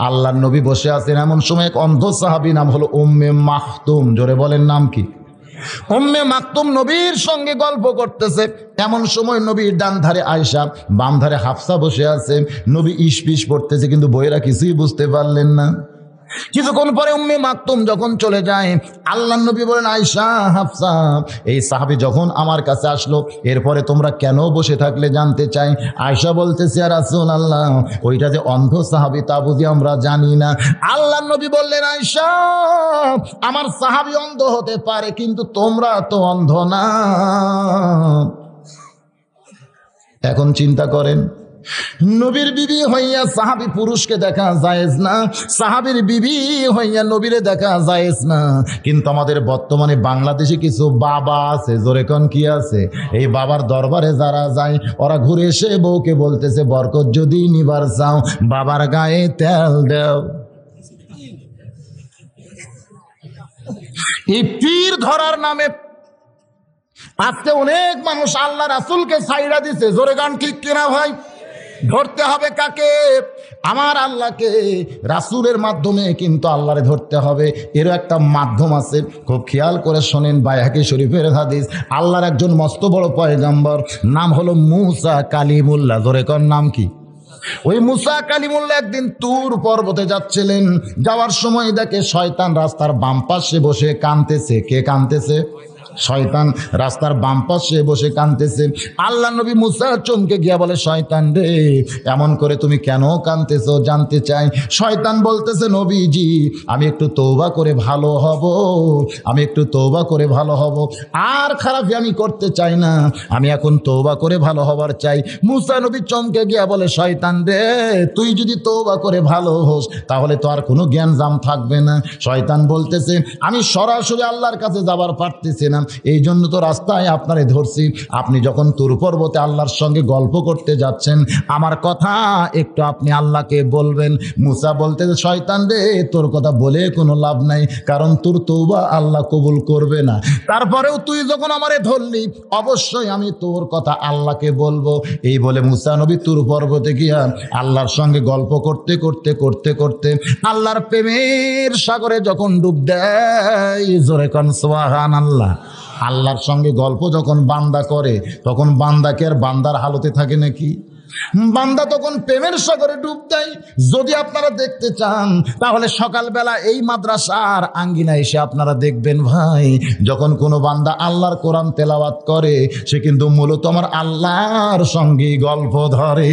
আল্লাহর নবী বসে আছেন, এমন সময় এক অন্ধ সাহাবী, নাম হলো উম্মে মাকতুম, জোরে বলেন নাম কি? উম্মে মাকতুম নবীর সঙ্গে গল্প করতেছে। এমন সময় নবীর ডান ধারে আয়েশা, বাম ধারে হাফসা বসে আছে। নবী ইশপিশ পড়তেছে, কিন্তু বইয়েরা কিছুই বুঝতে পারলেন না। কিছুক্ষণ পরে উম্মে মাকতুম যখন চলে যায়, আল্লাহর নবী বলেন, আয়েশা, হাফসা, এই সাহাবী যখন আমার কাছে আসলো, এরপরে তোমরা কেন বসে থাকলে জানতে চাই। আয়েশা বলতেছে, ইয়া রাসূলুল্লাহ, ওইটা যে অন্ধ সাহাবী তা বুঝি আমরা জানি না। আল্লাহর নবী বললেন, আয়েশা, আমার সাহাবী অন্ধ হতে পারে, কিন্তু তোমরা তো অন্ধ না। এখন চিন্তা করেন, নবীর বিবি হইয়া সাহাবী পুরুষকে দেখা জায়েজ না, সাহাবীর বিবি হইয়া নবীরে দেখা জায়েজ না। কিন্তু আমাদের বর্তমানে বাংলাদেশে কিছু বাবা আছে, জোরে কোন কি আছে, এই বাবার দরবারে যারা যায়, ওরা ঘুরে এসে বউকে বলতেছে, বরকত যদি নিবার চাও বাবার গায়ে তেল দাও। এই পীর ধরার নামে আজকে অনেক মানুষ আল্লাহ রাসূলকে ছাইড়া দিছে, জোরে গান ঠিক কিনা ভাই? ধরতে হবে কাকে? আমার আল্লাহকে। রাসূলের মাধ্যমে কিন্তু আল্লাহরে ধরতে হবে। এরও একটা মাধ্যম আছে, খুব খেয়াল করে শোনেন। বাইহাকি শরীফের হাদিস, আল্লাহর একজন মস্ত বড় পয়গম্বর, নাম হলো মুসা কালিমুল্লাহ, জোরে কোন নাম কি? ওই মুসা কালিমুল্লাহ একদিন তুর পর্বতে যাচ্ছিলেন। যাওয়ার সময় দেখে শয়তান রাস্তার বাম পাশে বসে কাঁদতেছে। কে কাঁদতেছে? শয়তান রাস্তার বাম পাশে বসে কাঁদতেছে। আল্লাহ নবী মুসা চমকে গিয়া বলে, শয়তান রে, এমন করে তুমি কেন কাঁদতেছো জানতে চাই। শয়তান বলতেছে, নবীজি, আমি একটু তওবা করে ভালো হব, আমি একটু তওবা করে ভালো হব, আর খারাপই আমি করতে চাই না, আমি এখন তওবা করে ভালো হবার চাই। মুসা নবী চমকে গিয়া বলে, শয়তান রে, তুই যদি তওবা করে ভালো হোস তাহলে তো আর কোনো জ্ঞান জাম থাকবে না। শয়তান বলতেছে, আমি সরাসরি আল্লাহর কাছে যাবার পারতেছি না, এই জন্য তো রাস্তায় আপনারে ধরছি। আপনি যখন তুর পর্বতে আল্লাহর সঙ্গে গল্প করতে যাচ্ছেন, আমার কথা একটু আপনি আল্লাহকে বলবেন। মুসা বলতেছে, শয়তান রে, তোর কথা বলে কোনো লাভ নাই, কারণ তোর তওবা আল্লাহ কবুল করবে না। তারপরেও তুই যখন আমারে ধরলি, অবশ্যই আমি তোর কথা আল্লাহকে বলবো। এই বলে মুসা নবী তুর পর্বতে গিয়া আল্লাহর সঙ্গে গল্প করতে করতে করতে করতে আল্লাহর প্রেমের সাগরে যখন ডুব দেয়, জোরে কোন সুবহানাল্লাহ। আল্লাহর সঙ্গে গল্প যখন বান্দা করে, তখন বান্দাকে আর বান্দার হালতে থাকে নাকি? বান্দা তখন প্রেমের সাগরে ডুব দেয়। যদি আপনারা দেখতে চান, তাহলে সকালবেলা এই মাদ্রাসার আঙ্গিনায় এসে আপনারা দেখবেন ভাই, যখন কোনো বান্দা আল্লাহর কোরআন তেলাওয়াত করে, সে কিন্তু মূলত আমার আল্লাহর সঙ্গে গল্প ধরে।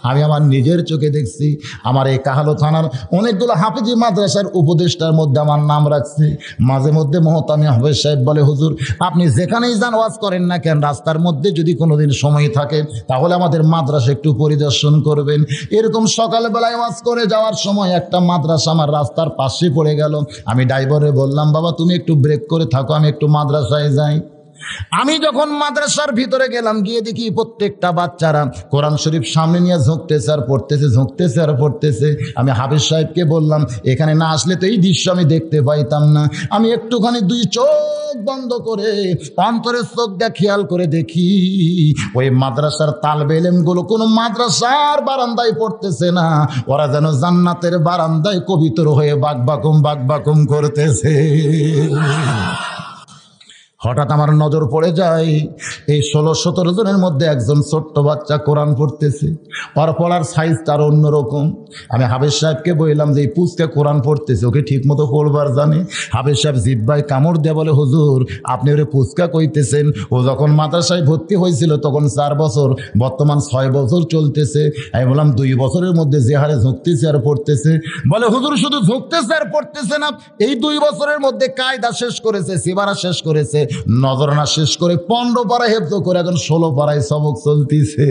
আমি আমার নিজের চোখে দেখছি। আমার এই কাহালো থানার অনেকগুলো হাফিজি মাদ্রাসার উপদেষ্টার মধ্যে আমার নাম রাখছি। মাঝে মধ্যে মহতামি হাফেজ সাহেব বলে, হুজুর, আপনি যেখানেই যান ওয়াজ করেন না কেন, রাস্তার মধ্যে যদি কোনোদিন সময় থাকে তাহলে আমাদের মাদ্রাসা একটু পরিদর্শন করবেন। এরকম সকালবেলায় ওয়াজ করে যাওয়ার সময় একটা মাদ্রাসা আমার রাস্তার পাশে পড়ে গেল। আমি ড্রাইভারে বললাম, বাবা তুমি একটু ব্রেক করে থাকো, আমি একটু মাদ্রাসায় যাই। আমি যখন মাদ্রাসার ভিতরে গেলাম, গিয়ে দেখি প্রত্যেকটা বাচ্চারা কোরআন শরীফ সামনে নিয়ে ঝুঁকতেছে আর পড়তেছে, ঝুঁকতেছে আর পড়তেছে। আমি হাফেজ সাহেবকে বললাম, এখানে না আসলে তো এই দৃশ্য আমি দেখতে পাইতাম না। আমি একটুখানি দুই চোখ বন্ধ করে অন্তরের চোখ দিয়ে খেয়াল করে দেখি, ওই মাদ্রাসার তালবে ইলমগুলো কোনো মাদ্রাসার বারান্দায় পড়তেছে না, ওরা যেন জান্নাতের বারান্দায় কবিতর হয়ে বাকবাকুম করতেছে। হঠাৎ আমার নজর পড়ে যায়, এই 16-17 জনের মধ্যে একজন ছোট্ট বাচ্চা কোরআন পড়তেছে। ওর পড়ার সাইজটা আর অন্যরকম। আমি হাফেজ সাহেবকে বললাম যে এই পুচকে কোরআন পড়তেছে, ওকে ঠিক মতো পড়বার জানে? হাফেজ সাহেব জিব্বায় কামড় দিয়ে বলে, হুজুর, আপনি ওরে পুচকা কইতেছেন? ও যখন মাদ্রাসায় ভর্তি হয়েছিল তখন 4 বছর, বর্তমান 6 বছর চলতেছে। আমি বললাম, 2 বছরের মধ্যে যে হারে ঝুঁকতেছে আর পড়তেছে। বলে, হুজুর, শুধু ঝুঁকতেছে আর পড়তেছে না, এই 2 বছরের মধ্যে কায়দা শেষ করেছে, সিবারা শেষ করেছে, নজরানা শেষ করে 15 পারা হেফজ করে এখন 16 পারায় সবক চলতেছে।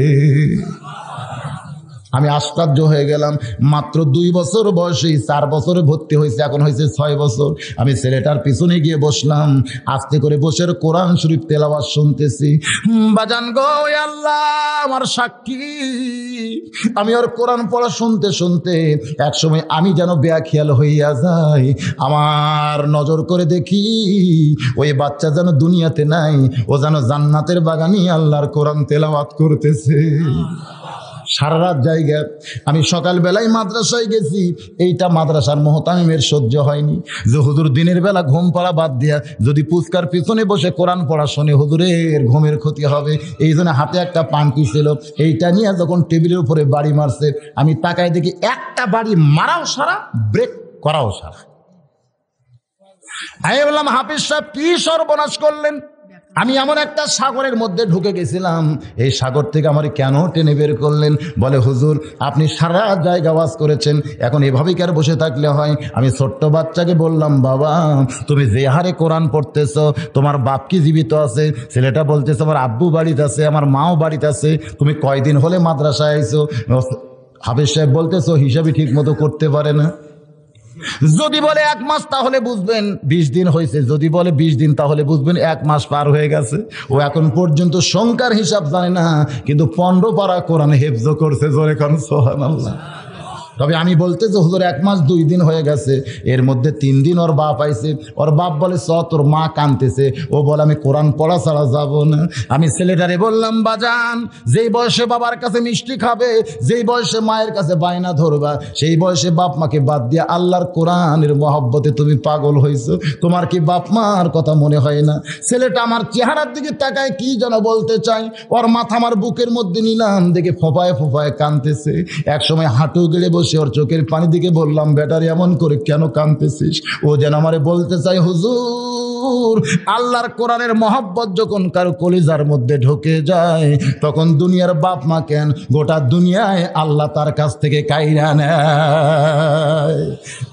আমি আশ্চর্য হয়ে গেলাম। মাত্র 2 বছর বয়সে 4 বছরে ভর্তি হয়েছে, এখন হয়েছে 6 বছর। আমি ছেলেটার পিছনে গিয়ে বসলাম, আস্তে করে বসে কোরআন শরীফ তেলাওয়াত শুনতেছি। বাজান গো, আল্লাহ আমার সাক্ষী, আমি ওর কোরআন পড়া শুনতে শুনতে একসময় আমি যেন বেয়াখিয়াল হইয়া যাই। আমার নজর করে দেখি ওই বাচ্চা যেন দুনিয়াতে নাই, ও যেন জান্নাতের বাগানি আল্লাহর কোরআন তেলাওয়াত করতেছে। সারা রাত জায়গা। আমি সকালবেলায় মাদ্রাসায় গেছি, এইটা মাদ্রাসার মোহতামিমের সহ্য হয়নি যে হুজুর দিনের বেলা ঘুম পড়া বাদ দিয়া যদি পুচকার পিছনে বসে কোরআন পড়া শোনে হুজুরের ঘুমের ক্ষতি হবে। এই জন্য হাতে একটা পানকি ছিল, এইটা নিয়ে যখন টেবিলের উপরে বাড়ি মারছে, আমি তাকায় দেখি একটা বাড়ি মারাও সারা, ব্রেক করাও সারা। আমি বললাম, হাফিজ সাহেব কি সর্বনাশ করলেন? আমি এমন একটা সাগরের মধ্যে ঢুকে গেছিলাম, এই সাগর থেকে আমার কেন টেনে বের করলেন? বলে, হুজুর আপনি সারা জায়গা ওয়াজ করেছেন, এখন এভাবেই কি আর বসে থাকলে হয়? আমি ছোট্ট বাচ্চাকে বললাম, বাবা তুমি যে হারে কোরআন পড়তেছ, তোমার বাপ কি জীবিত আছে? ছেলেটা বলতেছে, আমার আব্বু বাড়িতে আছে, আমার মাও বাড়িতে আছে। তুমি কয়দিন হলে মাদ্রাসায় আইছো? হাফিজ সাহেব বলতেছো হিসাবই ঠিক মতো করতে পারে না। যদি বলে 1 মাস তাহলে বুঝবেন 20 দিন হয়েছে, যদি বলে 20 দিন তাহলে বুঝবেন 1 মাস পার হয়ে গেছে। ও এখন পর্যন্ত সংখ্যার হিসাব জানে না, কিন্তু 15 পারা কোরআন হেফজ করছে। জোরে কোন সুবহানাল্লাহ। তবে আমি বলতে যে হুজুর 1 মাস 2 দিন হয়ে গেছে, এর মধ্যে 3 দিন ওর বাপ আইছে। ওর বাপ বলে, তোর মা কাঁদতেছে। ও বলে, আমি কোরআন পড়া ছাড়া যাব না। আমি ছেলেটারে বললাম, বাজান যেই বয়সে বাবার কাছে মিষ্টি খাবে, যেই বয়সে মায়ের কাছে বায়না ধরবা, সেই বয়সে বাপ মাকে বাদ দিয়ে আল্লাহর কোরআনের মহব্বতে তুমি পাগল হয়েছো। তোমার কি বাপ মার কথা মনে হয় না? ছেলেটা আমার চেহারার দিকে তাকায় কি যেন বলতে চাই, ওর মাথা আমার বুকের মধ্যে নিলাম, দেখে ফোঁপায় ফোঁপায় কাঁদতেছে। এক সময় হাঁটু গেড়ে বসে ওর চোখের পানি দিকে বললাম, বেটার এমন করে কেন কাঁদতেছিস? ও যেন আমারে বলতে চাই, হুজুর আল্লাহর কোরআনের মহব্বত যখন কারো কলিজার মধ্যে ঢুকে যায়, তখন দুনিয়ার বাপ মা কেন, গোটা দুনিয়ায় আল্লাহ তার কাছ থেকে কাইরা নেয়।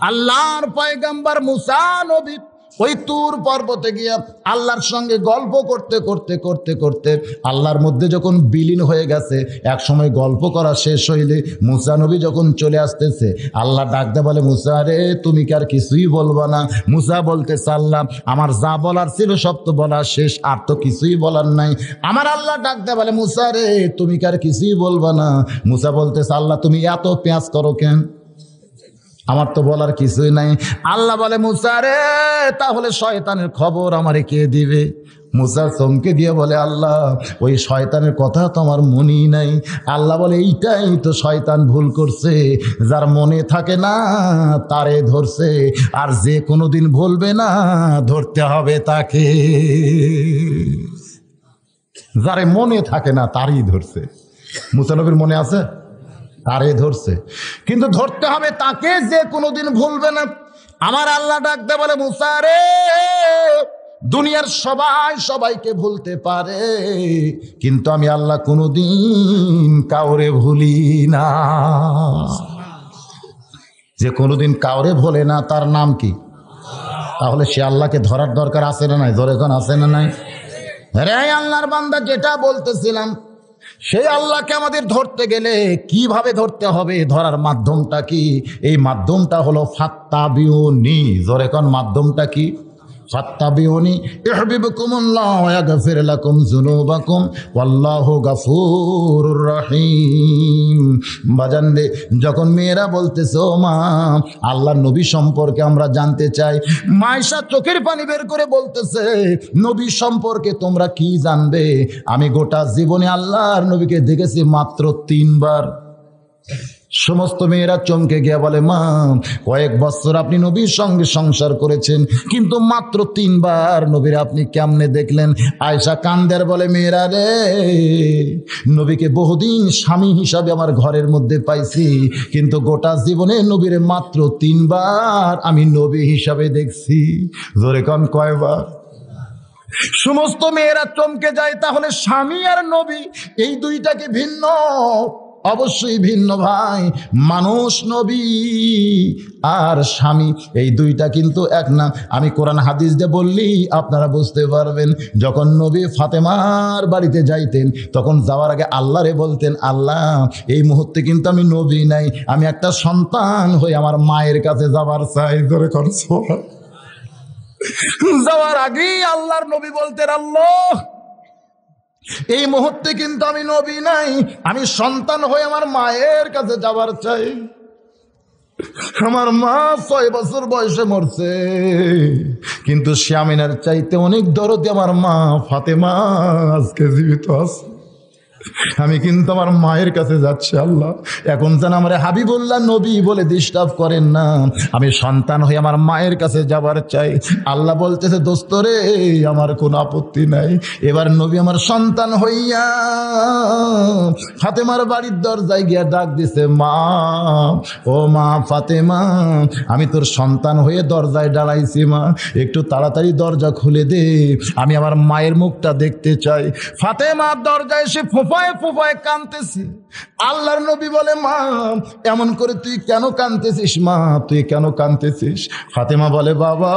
আল্লাহর পয়গম্বর মুসা নবী ওই তুর পর্বতে গিয়া আল্লাহর সঙ্গে গল্প করতে করতে করতে করতে আল্লাহর মধ্যে যখন বিলীন হয়ে গেছে, এক সময় গল্প করা শেষ হইলে মুসা নবী যখন চলে আসতেছে, আল্লাহ ডাকতে বলে, মুসা রে তুমি কি আর কিছুই বলবা না? মুসা বলতেছে, আল্লাহ আমার যা বলার ছিল সব তো বলা শেষ, আর তো কিছুই বলার নাই। আমার আল্লাহ ডাকতে বলে, মুসা রে তুমি কি আর কিছুই বলবা না? মুসা বলতেছে, আল্লাহ তুমি এত পেঁয়াজ করো কেন? আমার তো বলার কিছুই নাই। আল্লাহ বলে, মুসা রে তাহলে শয়তানের খবর আমারে কে দিবে? মুসা চমকে দিয়ে বলে, আল্লাহ ওই শয়তানের কথা তো আমার মনেই নাই। আল্লাহ বলে, এইটাই তো শয়তান ভুল করছে, যার মনে থাকে না তারে ধরছে, আর যে কোনোদিন ভুলবে না ধরতে হবে তাকে। যারে মনে থাকে না তারই ধরছে। মুসা নবীর মনে আছে, তারে ধরছে, কিন্তু ধরতে হবে তাকে যে কোনোদিন ভুলবে না। আমার আল্লাহ ডাকতে বলে, মুসা রে দুনিয়ার সবাই সবাইকে ভুলতে পারে, কিন্তু আমি আল্লাহ কোনোদিন কাউরে ভুলি না। যে কোনোদিন কাউরে ভোলে না তার নাম কি? তাহলে সে আল্লাহকে ধরার দরকার আছে না নাই? ধরে কোন আছে না নাই? রে আল্লাহর বান্দা, যেটা বলতেছিলাম, সেই আল্লাহকে আমাদের ধরতে গেলে কিভাবে ধরতে হবে? ধরার মাধ্যমটা কি? এই মাধ্যমটা হলো ফাত্তাবিউনি। জোরে কোন মাধ্যমটা কি? ফাত্তাবিউনি ইউহিব্বুকুমুল্লাহ ওয়া ইয়াগফির লাকুম যুনুবাকুম ওয়াল্লাহু গফুরুর রহিম। বাজানরে, যখন মেয়েরা বলতেছে, ও মা আল্লাহর নবী সম্পর্কে আমরা জানতে চাই, মায়েশা চোখের পানি বের করে বলতেছে, নবী সম্পর্কে তোমরা কি জানবে? আমি গোটা জীবনে আল্লাহর নবীকে দেখেছি মাত্র 3 বার। সমস্ত মেয়েরা চমকে গিয়ে বলে, মা কয়েক বছর আপনি নবীর সঙ্গে সংসার করেছেন, কিন্তু মাত্র 3 বার নবীর আপনি কেমনে দেখলেন? আয়েশা কান্দের বলে, মেয়েরা রে নবীকে বহুদিন স্বামী হিসাবে আমার ঘরের মধ্যে পাইছি, কিন্তু গোটা জীবনে নবীর মাত্র 3 বার আমি নবী হিসাবে দেখছি। জোরে কোন কয়বার? সমস্ত মেয়েরা চমকে যায়। তাহলে স্বামী আর নবী এই দুইটাকে ভিন্ন? অবশ্যই ভিন্ন ভাই। মানুষ নবী আর স্বামী এই দুইটা কিন্তু এক না। আমি কোরআন হাদিস দিয়ে বললেই আপনারা বুঝতে পারবেন। যখন নবী ফাতেমার বাড়িতে যাইতেন, তখন যাওয়ার আগে আল্লাহরে বলতেন, আল্লাহ এই মুহূর্তে কিন্তু আমি নবী নাই, আমি একটা সন্তান হয়ে আমার মায়ের কাছে যাবার চাই। করে করছো যাওয়ার আগেই আল্লাহর নবী বলতেন, আল্লাহ এই মুহূর্তে কিন্তু আমি নবী নাই, আমি সন্তান হয়ে আমার মায়ের কাছে যাবার চাই। আমার মা 6 বছর বয়সে মরছে, কিন্তু আমিনার চাইতে অনেক দরদি আমার মা ফাতেমা আজকে জীবিত আছে। আমি কিন্তু আমার মায়ের কাছে যাচ্ছি আল্লাহ, এখন যেন আমার হাবিবুল্লাহ নবী বলে ডিস্টার্ব করেন না, আমি সন্তান হয়ে আমার মায়ের কাছে যাবার চাই। আল্লাহ বলতেছে দোস্ত রে, আমার কোনো আপত্তি নাই। এবার নবী আমার সন্তান হইয়া ফাতেমার বাড়ির দরজায় গিয়া ডাক দিছে, মা, ও মা ফাতেমা, আমি তোর সন্তান হয়ে দরজায় দাঁড়াইছি মা, একটু তাড়াতাড়ি দরজা খুলে দে, আমি আমার মায়ের মুখটা দেখতে চাই। ফাতেমা দরজায় এসে ফোঁপায় ফোঁপায় কাঁদতেছে। আল্লাহর নবী বলে, মা, এমন করে তুই কেন কাঁদতেছিস মা, তুই কেন কাঁদতেছিস? ফাতেমা বলে, বাবা,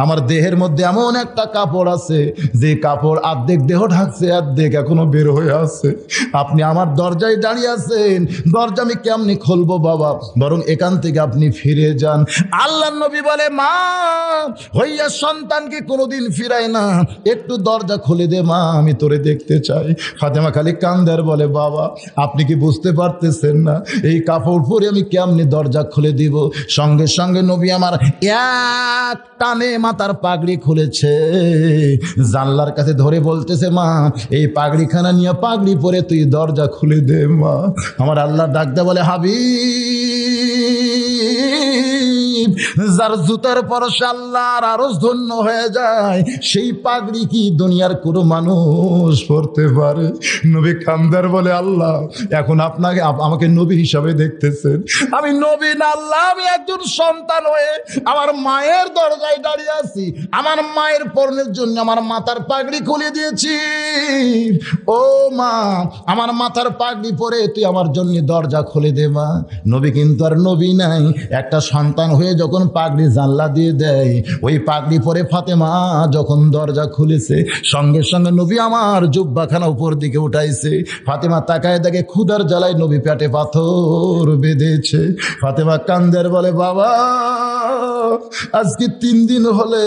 আমার দেহের মধ্যে এমন একটা কাপড় আছে যে কাপড় অর্ধেক দেহ ঢাকছে, অর্ধেক এখনো বের হয়ে আছে। আপনি আমার দরজায় দাঁড়িয়ে আছেন, দরজা আমি কেমনি খুলবো বাবা, বরং এখান থেকে আপনি ফিরে যান। আল্লাহর নবী বলে, মা, হইয়া সন্তানকে কোনোদিন ফিরায় না, একটু দরজা খুলে দে মা, আমি তোরে দেখতে চাই। ফাতেমা খালি কান্দার বলে, বাবা, আপনি কি বুঝতে পারতেছেন না এই কাপড় পরে আমি কেমনি দরজা খুলে দিব? সঙ্গে সঙ্গে নবী আমার এক টানে মাথার পাগড়ি খুলেছে, জানলার কাছে ধরে বলতেছে, মা, এই পাগড়িখানা নিয়ে পাগড়ি পরে তুই দরজা খুলে দে মা। আমার আল্লাহ ডাকতে বলে, হাবিব, যার জুতার পরশে আল্লাহর আরশ ধন্য হয়ে যায়, সেই পাগড়ি কি দুনিয়ার কোনো মানুষ পরতে পারে? নবী কান্দার বলে, আল্লাহ, এখন আপনাকে আমাকে নবী হিসাবে দেখতেছেন? আমি নবী না আল্লাহ, আমি একজন সন্তান হয়ে আমার মায়ের দরজায় দাঁড়িয়ে আছি, আমার মায়ের পরনের জন্য আমার মাথার পাগড়ি খুলে দিয়েছি। ও মা, আমার মাথার পাগড়ি পরে তুই আমার জন্য দরজা খুলে দে মা। নবী কিন্তু আর নবী নাই, একটা সন্তান হয়ে যখন পাগড়ি জানলা দিয়ে দেয়, ওই পাগড়ি পরে ফাতেমা যখন দরজা খুলেছে, সঙ্গে সঙ্গে নবী আমার জুব্বাখানা উপর দিকে উঠাইছে। ফাতেমা তাকায় দেখে ক্ষুধার জ্বালায় নবী পেটে পাথর বেঁধেছে। ফাতেমা কান্দের বলে, বাবা, আজকে 3 দিন হলে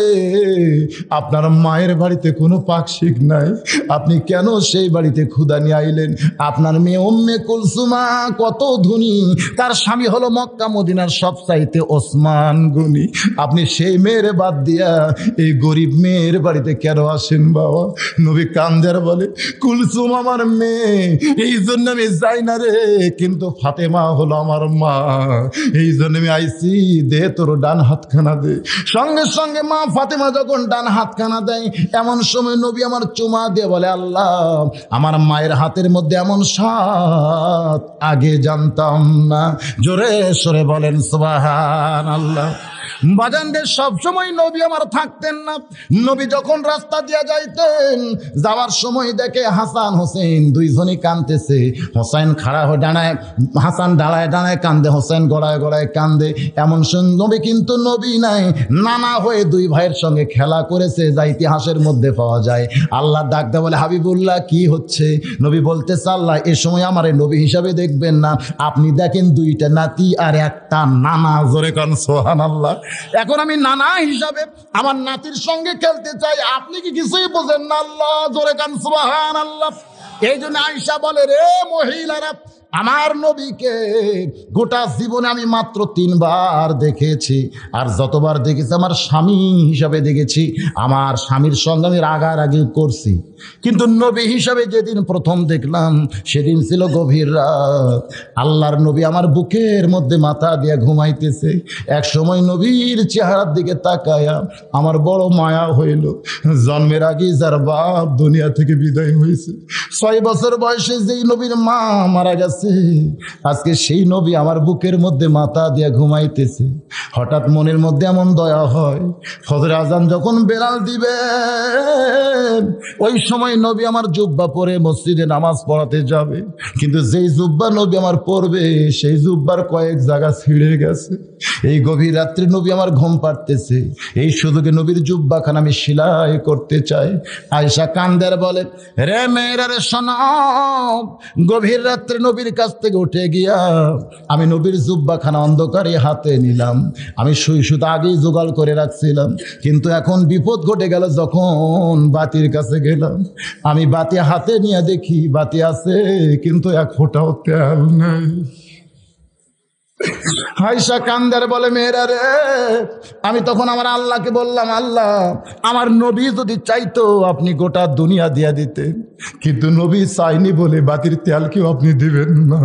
আপনার মায়ের বাড়িতে কোনো পাকশিক নাই, আপনি কেন সেই বাড়িতে ক্ষুধা নিয়ে আইলেন? আপনার মেয়ে উম্মে কুলসুমা কত ধনী, তার স্বামী হলো মক্কা মদিনার সবচাইতে ওসমান গনি, আপনি সেই মেয়ের বাদ দিয়া এই গরিব মেয়ের বাড়িতে কেন আসেন বাবা? নবী কান্দের বলে, কুলসুম আমার মেয়ে, এই জন্য আমি যাই না রে, কিন্তু ফাতেমা হলো আমার মা, এই জন্য আমি আইছি, দে তোর ডান হাতখানা দে। সঙ্গে সঙ্গে মা ফাতেমা যখন ডান হাতখানা দেয়, এমন সময় নবী আমার চুমা দিয়ে বলে, আল্লাহ, আমার মায়ের হাতের মধ্যে এমন স্বাদ আগে জানতাম না। জোরে সরে বলেন সুবহানাল্লাহ। বাজানদের সবসময় নবী আমার থাকতেন না। নবী যখন রাস্তা দিয়ে যাইতেন, যাওয়ার সময় দেখে হাসান হোসেন দুইজনই কাঁদতেছে। হোসেন খাড়া হয়ে দাঁড়ায়, হাসান দাঁড়ায় দাঁড়ায় কান্দে, হোসেন গড়ায় গড়ায় কান্দে। এমন নবী কিন্তু নবী নাই, নানা হয়ে দুই ভাইয়ের সঙ্গে খেলা করেছে, যা ইতিহাসের মধ্যে পাওয়া যায়। আল্লাহ ডাকতে বলে, হাবিবুল্লাহ, কি হচ্ছে? নবী বলতেছে, আল্লাহ, এ সময় আমার নবী হিসাবে দেখবেন না, আপনি দেখেন 2টা নাতি আর একটা নানা। জোরে কান সুবহানাল্লাহ। এখন আমি নানা হিসাবে আমার নাতির সঙ্গে খেলতে চাই, আপনি কি কিছুই বোঝেন না? আল্লাহ, জোরে কান সুবহানাল্লাহ। এই জন্য আয়েশা বলে, রে মহিলারা, আমার নবীকে গোটা জীবনে আমি মাত্র 3 বার দেখেছি, আর যতবার দেখেছি আমার স্বামী হিসাবে দেখেছি। আমার স্বামীর সঙ্গে আমি রাগারাগি করছি, কিন্তু নবী হিসাবে যেদিন প্রথম দেখলাম সেদিন ছিল গভীর রাত। আল্লাহর নবী আমার বুকের মধ্যে মাথা দিয়ে ঘুমাইতেছে। এক সময় নবীর চেহারার দিকে তাকায়া আমার বড় মায়া হইল। জন্মের আগে যার বাপ দুনিয়া থেকে বিদায় হয়েছে, 6 বছর বয়সে যেই নবীর মা মারা গেছে, আজকে সেই নবী আমার বুকের মধ্যে মাথা দিয়ে ঘুমাইতেছে। হঠাৎ মনের মধ্যে এমন দয়া হয়, ফজর আজান যখন বেলাল দিবে, ওই সময় নবী আমার জুব্বা পরে মসজিদে নামাজ পড়াতে যাবে, কিন্তু যেই জুব্বা নবী আমার পড়বে সেই জুব্বার কয়েক জায়গা ছিঁড়ে গেছে। এই গভীর রাত্রে নবী আমার ঘুম পাড়তেছে, এই সুযোগে নবীর জুব্বাখানা আমি সেলাই করতে চাই। আয়েশা কান্দের বলে, রে মেয়েরা রে শোনাও, গভীর রাত্রে নবীর কাছ থেকে উঠে গিয়া আমি নবীর জুব্বাখানা অন্ধকারে হাতে নিলাম। আমি শুধু আগেই জোগাড় করে রাখছিলাম, কিন্তু এখন বিপদ ঘটে গেল। যখন বাতির কাছে গেলাম, আমি বাতি হাতে নিয়ে দেখি বাতি আছে, কিন্তু 1 ফোঁটাও তেল নেই। আয়েশা কান্দার বলে, মেয়েরা রে, আমি তখন আমার আল্লাহকে বললাম, আল্লাহ আমার নবী যদি চাইতো আপনি গোটা দুনিয়া দিয়া দিতেন, কিন্তু নবী চাইনি বলে বাতির তেল কেউ আপনি দিবেন না।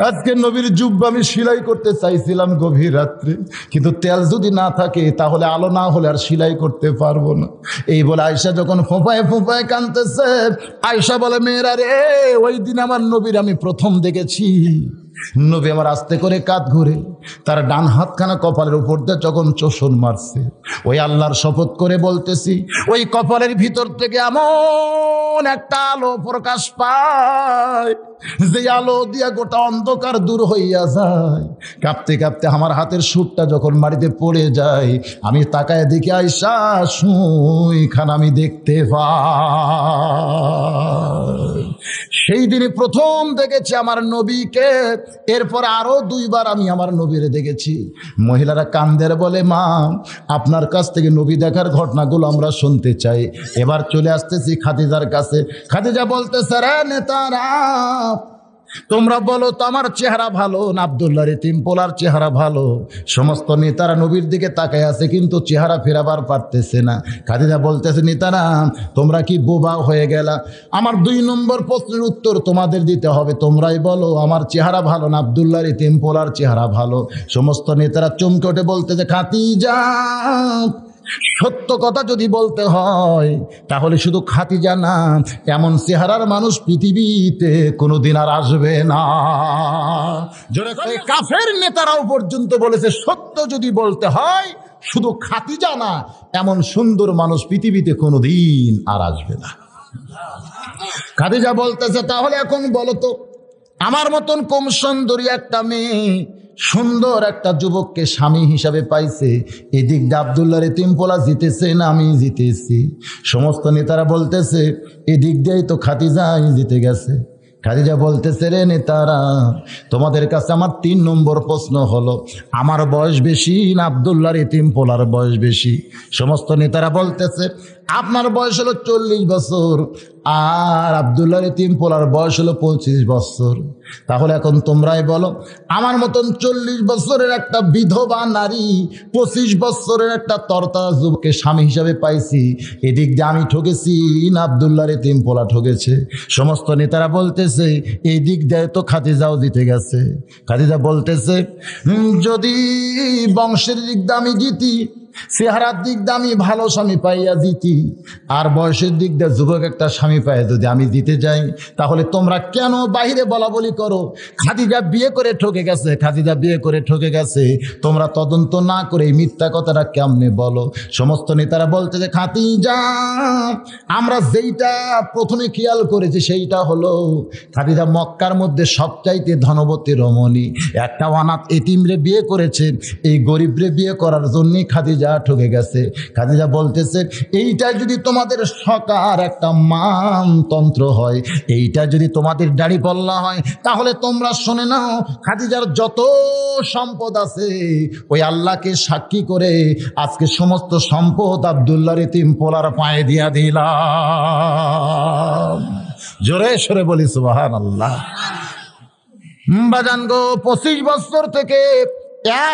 আজকে নবীর জুব্বা আমি সেলাই করতে চাইছিলাম গভীর রাত্রে, কিন্তু তেল যদি না থাকে তাহলে আলো না হলে আর সেলাই করতে পারবো না। এই বলে আয়েশা যখন ফোঁপায় ফোঁপায় কাঁদতেছে, আয়েশা বলে, মেয়েরা রে, ওই দিন আমার নবীর আমি প্রথম দেখেছি। নবী আমার আস্তে করে কাঁধ ঘুরে তার ডান হাতখানা কপালের উপর দিয়ে যখন চোষণ মারছে, ওই আল্লাহর শপথ করে বলতেছি, ওই কপালের ভিতর থেকে এমন একটা আলো প্রকাশ পায়, যে আলো দিয়া গোটা অন্ধকার দূর হইয়া যায়। কাঁপতে কাঁপতে আমার হাতের সুরটা যখন মাটিতে পড়ে যায়, আমি তাকায় দেখি আয়েশা সুইখান আমি দেখতে পাই। সেই দিনই প্রথম দেখেছি আমার নবীকে, এরপর আরো 2 বার আমি আমার নবীরে দেখেছি। মহিলারা কান্দের বলে, মা আপনার কাছ থেকে নবী দেখার ঘটনাগুলো আমরা শুনতে চাই। এবার চলে আসতেছি খাদিজার কাছে। খাদিজা বলতেছে, রে নেতারা, তোমরা বলো তো আমার চেহারা ভালো না আব্দুল্লাহর ইতিম পোলার চেহারা ভালো? সমস্ত নেতারা নবীর দিকে তাকায় আছে, কিন্তু চেহারা ফেরাবার পারতেছে না। খাদিজা বলতেছে, নেতারা তোমরা কি বোবা হয়ে গেলা? আমার 2 নম্বর প্রশ্নের উত্তর তোমাদের দিতে হবে। তোমরাই বলো আমার চেহারা ভালো না আব্দুল্লাহর ইতিম পোলার চেহারা ভালো? সমস্ত নেতারা চমকে উঠে বলতেছে, খাদিজা, সত্য কথা যদি বলতে হয় তাহলে শুধু খাদিজা না, এমন চেহারার মানুষ পৃথিবীতে কোনোদিন আর আসবে না। জোরে করে কাফের নেতারাও পর্যন্ত বলেছে, সত্য যদি বলতে হয় শুধু খাদিজা না, এমন সুন্দর মানুষ পৃথিবীতে কোনোদিন আর আসবে না। খাদিজা বলতেছে, তাহলে এখন বলো তো, আমার মতন কম সুন্দরী একটা মেয়ে সুন্দর একটা যুবককে স্বামী হিসাবে পাইছে, এদিক দিয়ে আব্দুল্লাহর ইতিম পোলা জিতেছে না আমি জিতেছি? সমস্ত নেতারা বলতেছে, এদিক দিয়েই তো খাদিজাই জিতে গেছে। খাদিজা বলতেছে, রে নেতারা, তোমাদের কাছে আমার 3 নম্বর প্রশ্ন হলো, আমার বয়স বেশি না আব্দুল্লাহর ইতিম পোলার বয়স বেশি? সমস্ত নেতারা বলতেছে, আপনার বয়স হলো 40 বছর আর আব্দুল্লাহর ইতিম পোলার বয়স হলো 25 বছর। তাহলে এখন তোমরাই বলো, আমার মতন 40 বছরের একটা বিধবা নারী 25 বছরের একটা তরতাজা যুবককে স্বামী হিসাবে পাইছি, এদিক দিয়ে আমি ঠকেছি না আব্দুল্লাহর ইতিম পোলা ঠকেছে? সমস্ত নেতারা বলতেছে, এই দিক দিয়ে তো খাদিজাও জিতে গেছে। খাদিজা বলতেছে, যদি বংশের দিক দিয়ে আমি জিতি, চেহারার দিক দিয়ে আমি ভালো স্বামী পাইয়া জিতি, আর বয়সের দিক দিয়ে যুবক একটা স্বামী পাইয়া যদি আমি জিতে যাই, তাহলে তোমরা কেন বাহিরে বলা বলি করো খাদিজা বিয়ে করে ঠকে গেছে, খাদিজা বিয়ে করে ঠকে গেছে? তোমরা তদন্ত না করে এই মিথ্যা কথাটা কেমনে বলো? সমস্ত নেতারা বলতে যে, খাদিজা, আমরা যেইটা প্রথমে খেয়াল করেছি সেইটা হলো খাদিজা মক্কার মধ্যে সবচাইতে ধনবতী রমণী, একটা অনাথ এতিমরে বিয়ে করেছে, এই গরিবরে বিয়ে করার জন্যই খাদিজা ঠকে গেছে। খাদিজা বলতেছে, এইটা যদি তোমাদের সকার একটা মানতন্ত্র হয়, এইটা যদি তোমাদের দাড়ি পাল্লা হয়, তাহলে তোমরা শুনে নাও, খাদিজার যত সম্পদ আছে ওই আল্লাহকে সাক্ষী করে আজকে সমস্ত সম্পদ আব্দুল্লাহর ইতিম পোলার পায়ে দিয়া দিলাম। জোরে সরে বলি সুবহানাল্লাহ। বাজান গো, 25 বছর থেকে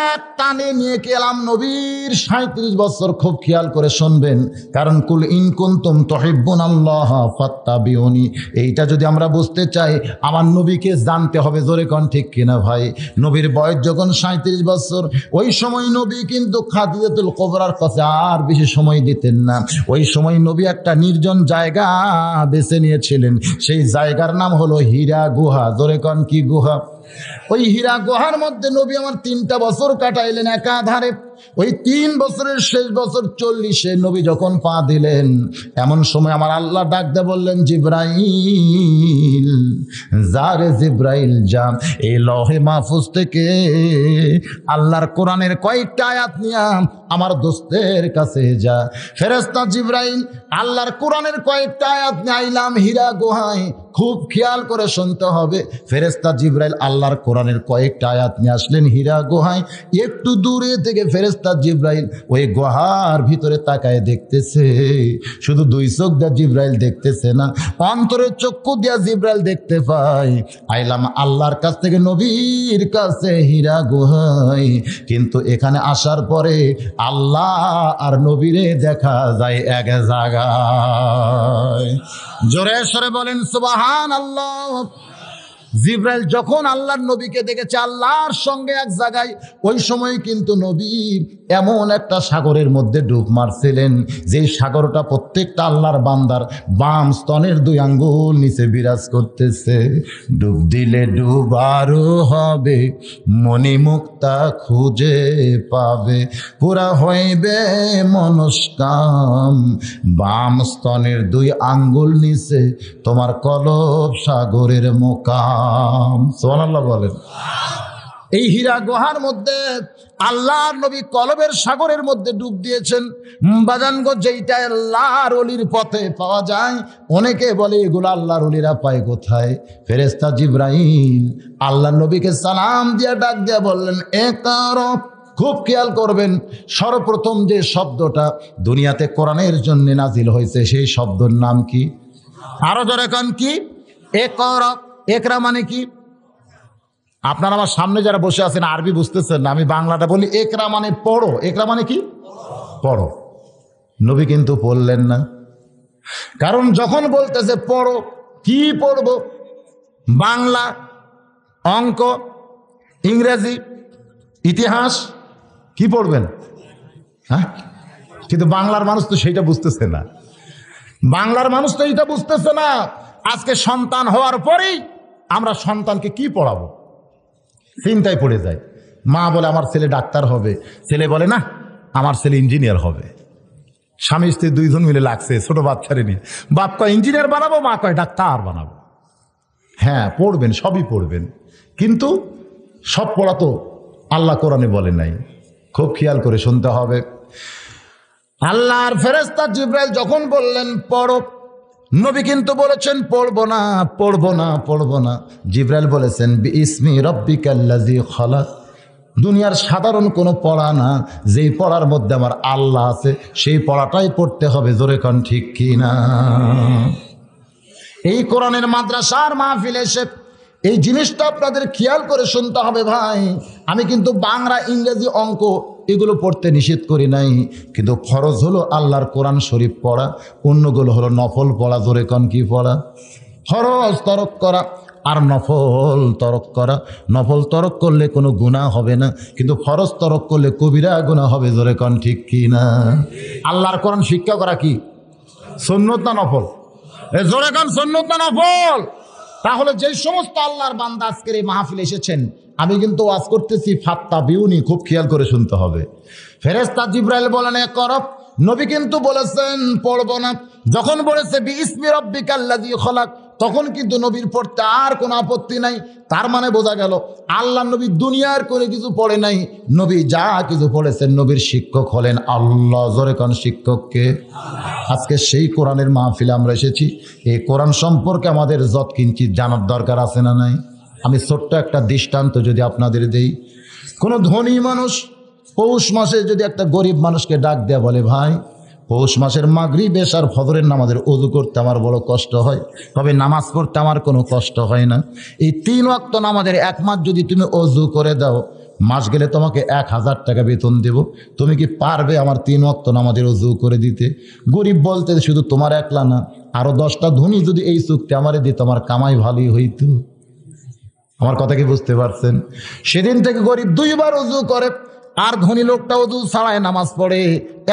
এক টানে নিয়ে গেলাম নবীর 37 বছর। খুব খেয়াল করে শুনবেন, কারণ কুল ইন কুনতুম তুহিব্বুনাল্লাহ ফাত্তাবিউনি, এইটা যদি আমরা বুঝতে চাই আমার নবীকে জানতে হবে। জোরে কোন ঠিক কিনা ভাই? নবীর বয়স যখন 37 বছর, ওই সময় নবী কিন্তু খাদিজাতুল কুবরার কাছে আর বেশি সময় দিতেন না। ওই সময় নবী একটা নির্জন জায়গা বেছে নিয়েছিলেন, সেই জায়গার নাম হলো হীরা গুহা। জোরে কোন কি গুহা? ওই হীরা গুহার মধ্যে নবী আমার 3টা বছর কাটাইলেন একাধারে। ওই 3 বছরের শেষ বছর 40-এ নবী যখন পা দিলেন, এমন সময় আমার আল্লাহ ডাক দিয়ে বললেন, জিব্রাইল যা রে জিব্রাইল যা, এই লহে মাহফুজ থেকে আল্লাহর কোরআনের কয়েকটা আয়াত নিয়ে আমার দোস্তের কাছে যা। ফেরেশতা জিব্রাইল আল্লাহর কোরআনের কয়েকটা আয়াত নিয়ে আইলাম হীরা গুহায়। খুব খেয়াল করে শুনতে হবে। ফেরেশতা জিবরাইল আল্লাহর কোরআনের কয়েকটা আয়াত নিয়ে আসলেন হীরা গুহায়। একটু দূরে থেকে ফেরেশতা জিবরাইল ওই গুহার ভিতরে তাকায় দেখতেছে। শুধু দুই চোখ দিয়ে জিবরাইল দেখতেছে না, অন্তরের চক্ষু দিয়া জিবরাইল দেখতে পায় আইলাম আল্লাহর কাছ থেকে নবীর কাছে হীরা গুহায়, কিন্তু এখানে আসার পরে আল্লাহ আর নবীরে দেখা যায় এক জায়গায়। জোরে সরে বলেন সুবহানাল্লাহ। জিবরাইল যখন আল্লাহর নবীকে দেখেছে আল্লাহর সঙ্গে এক জায়গায়, ওই সময় কিন্তু নবী এমন একটা সাগরের মধ্যে ডুব মারছিলেন যে সাগরটা প্রত্যেকটা আল্লাহর বান্দার বাম স্তনের 2 আঙ্গুল নিচে বিরাজ করতেছে। ডুব দিলে ডুবারও হবে, মণিমুক্তা খুঁজে পাবে, পুরা হইবে মনস্কাম, বাম স্তনের 2 আঙ্গুল নিচে তোমার কলব সাগরের মোকাম। সুবহানাল্লাহ বলেন। এই হীরা গুহার মধ্যে আল্লাহর নবী কলবের সাগরের মধ্যে ডুব দিয়েছেন। বাজানগো, যেইটা আল্লাহর ওলির পথে পাওয়া যায়, অনেকে বলে এগুলো আল্লাহর ওলিরা পায় কোথায়? ফেরেশতা জিবরাইল আল্লাহর নবীকে সালাম দিয়া ডাক দিয়া বললেন ইকরা। খুব খেয়াল করবেন, সর্বপ্রথম যে শব্দটা দুনিয়াতে কোরআনের জন্য নাজিল হয়েছে সেই শব্দের নাম কি? আরো জোরে কান কি? ইকরা। একরা মানে কি? আপনারা আমার সামনে যারা বসে আছেন আরবি বুঝতেছেন না, আমি বাংলাটা বলি। একরা মানে পড়ো। একরা মানে কি? পড়ো। নবী কিন্তু পড়লেন না, কারণ যখন বলতেছে পড়ো, কি পড়বো? বাংলা, অঙ্ক, ইংরেজি, ইতিহাস, কি পড়বেন? হ্যাঁ, কিন্তু বাংলার মানুষ তো সেইটা বুঝতেছে না। বাংলার মানুষ তো এইটা বুঝতেছে না। আজকে সন্তান হওয়ার পরেই আমরা সন্তানকে কি পড়াবো চিন্তায় পড়ে যায়। মা বলে আমার ছেলে ডাক্তার হবে, ছেলে বলে না আমার ছেলে ইঞ্জিনিয়ার হবে। স্বামী স্ত্রী 2 জন মিলে লাগছে ছোট বাচ্চারে নিয়ে। বাপ কয় ইঞ্জিনিয়ার বানাবো, মা কয় ডাক্তার বানাবো। হ্যাঁ পড়বেন, সবই পড়বেন, কিন্তু সব পড়া তো আল্লাহ কোরআনে বলে নাই। খুব খেয়াল করে শুনতে হবে। আল্লাহর ফেরেশতা জিবরাইল যখন বললেন পড়ো, নবী কিন্তু বলেছেন পড়বো না, পড়বো না, পড়বো না। জিবরাইল বলেছেন বিইসমি রব্বিকাল্লাযী খালাক। দুনিয়ার সাধারণ কোনো পড়া না, যেই পড়ার মধ্যে আমার আল্লাহ আছে সেই পড়াটাই পড়তে হবে। জোরে কোন ঠিক কি না? এই কোরআনের মাদ্রাসার মাহফিলে এসে এই জিনিসটা আপনাদের খেয়াল করে শুনতে হবে ভাই। আমি কিন্তু বাংলা, ইংরেজি, অঙ্ক এগুলো পড়তে নিষেধ করি নাই, কিন্তু ফরজ হলো আল্লাহর কোরআন শরীফ পড়া, অন্যগুলো হলো নফল পড়া। জোরে কোন কি পড়া? ফরজ তরক করা আর নফল তরক করা। নফল তরক করলে কোনো গুনাহ হবে না, কিন্তু ফরজ তরক করলে কবিরা গুনাহ হবে। জোরে কোন ঠিক কি না? আল্লাহর কোরআন শিক্ষা করা কি সুন্নত না নফল? জোরে কোন সুন্নত না নফল? তাহলে যে সমস্ত আল্লাহর বান্দা আজকের এই মাহফিলে এসেছেন, আমি কিন্তু ওয়াজ করতেছি ফাত্তা বিউনি, খুব খেয়াল করে শুনতে হবে। ফেরেশতা জিবরাইল বলেন ইকরা, নবী কিন্তু বলেছেন পড়বো না। যখন বলেছে বিইসমি রব্বিকাল্লাযী খালাক, তখন কিন্তু নবীর পড়তে আর কোনো আপত্তি নাই। তার মানে বোঝা গেল আল্লাহ নবী দুনিয়ার কোনো কিছু পড়ে নাই, নবী যা কিছু পড়েছেন নবীর শিক্ষক হলেন আল্লাহ। জোরে কোন শিক্ষককে? আজকে সেই কোরআনের মাহফিলে আমরা এসেছি। এই কোরআন সম্পর্কে আমাদের যত কিঞ্চিত জানার দরকার আছে না নাই? আমি ছোট্ট একটা দৃষ্টান্ত যদি আপনাদের দেই, কোনো ধনী মানুষ পৌষ মাসে যদি একটা গরিব মানুষকে ডাক দেয়া বলে ভাই পৌষ মাসের মাগরিব, এশার, ফজরের নামাজের ওযু করতে আমার বড় কষ্ট হয়, তবে নামাজ পড়তে আমার কোনো কষ্ট হয় না। এই 3 ওয়াক্ত নামাজের 1 মাস যদি তুমি ওযু করে দাও, মাস গেলে তোমাকে 1000 টাকা বেতন দেব। তুমি কি পারবে আমার 3 ওয়াক্ত নামাজের ওযু করে দিতে? গরিব বলতে শুধু তোমার একলা না, আরো 10টা ধনী যদি এই চুক্তি আমারে দিত, আমার কামাই ভালোই হইতো। আমার কথা কি বুঝতে পারছেন? সেদিন থেকে গরিব 2 বার ওযু করে, আর ধনী লোকটা ওযু ছাড়াই নামাজ পড়ে।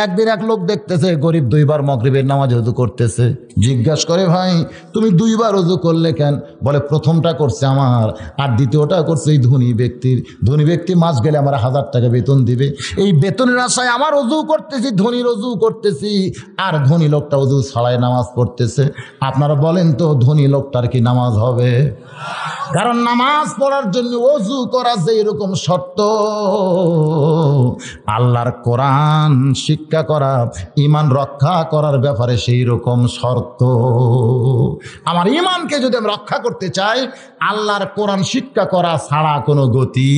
একদিন এক লোক দেখতেছে গরিব 2 বার মাগরিবের নামাজ ওযু করতেছে। জিজ্ঞাসা করে ভাই তুমি 2 বার ওযু করলে কেন? বলে প্রথমটা করছে আমার, আর দ্বিতীয়টা করছে এই ধনী ব্যক্তির। ধনী ব্যক্তি মাস গেলে আমার 1000 টাকা বেতন দিবে, এই বেতনের আশায় আমার ওযু করতেছি, ধনীর ওযু করতেছি, আর ধনী লোকটা ওযু ছাড়াই নামাজ পড়তেছে। আপনারা বলেন তো ধনী লোকটার কি নামাজ হবে? কারণ নামাজ পড়ার জন্য ওযু করা যে এরকম শর্ত, আল্লাহর কোরআন শিক্ষা করা ঈমান রক্ষা করার ব্যাপারে সেই রকম শর্ত। আমার ঈমানকে যদি আমি রক্ষা করতে চাই, আল্লাহর কোরআন শিক্ষা করা ছাড়া কোনো গতি।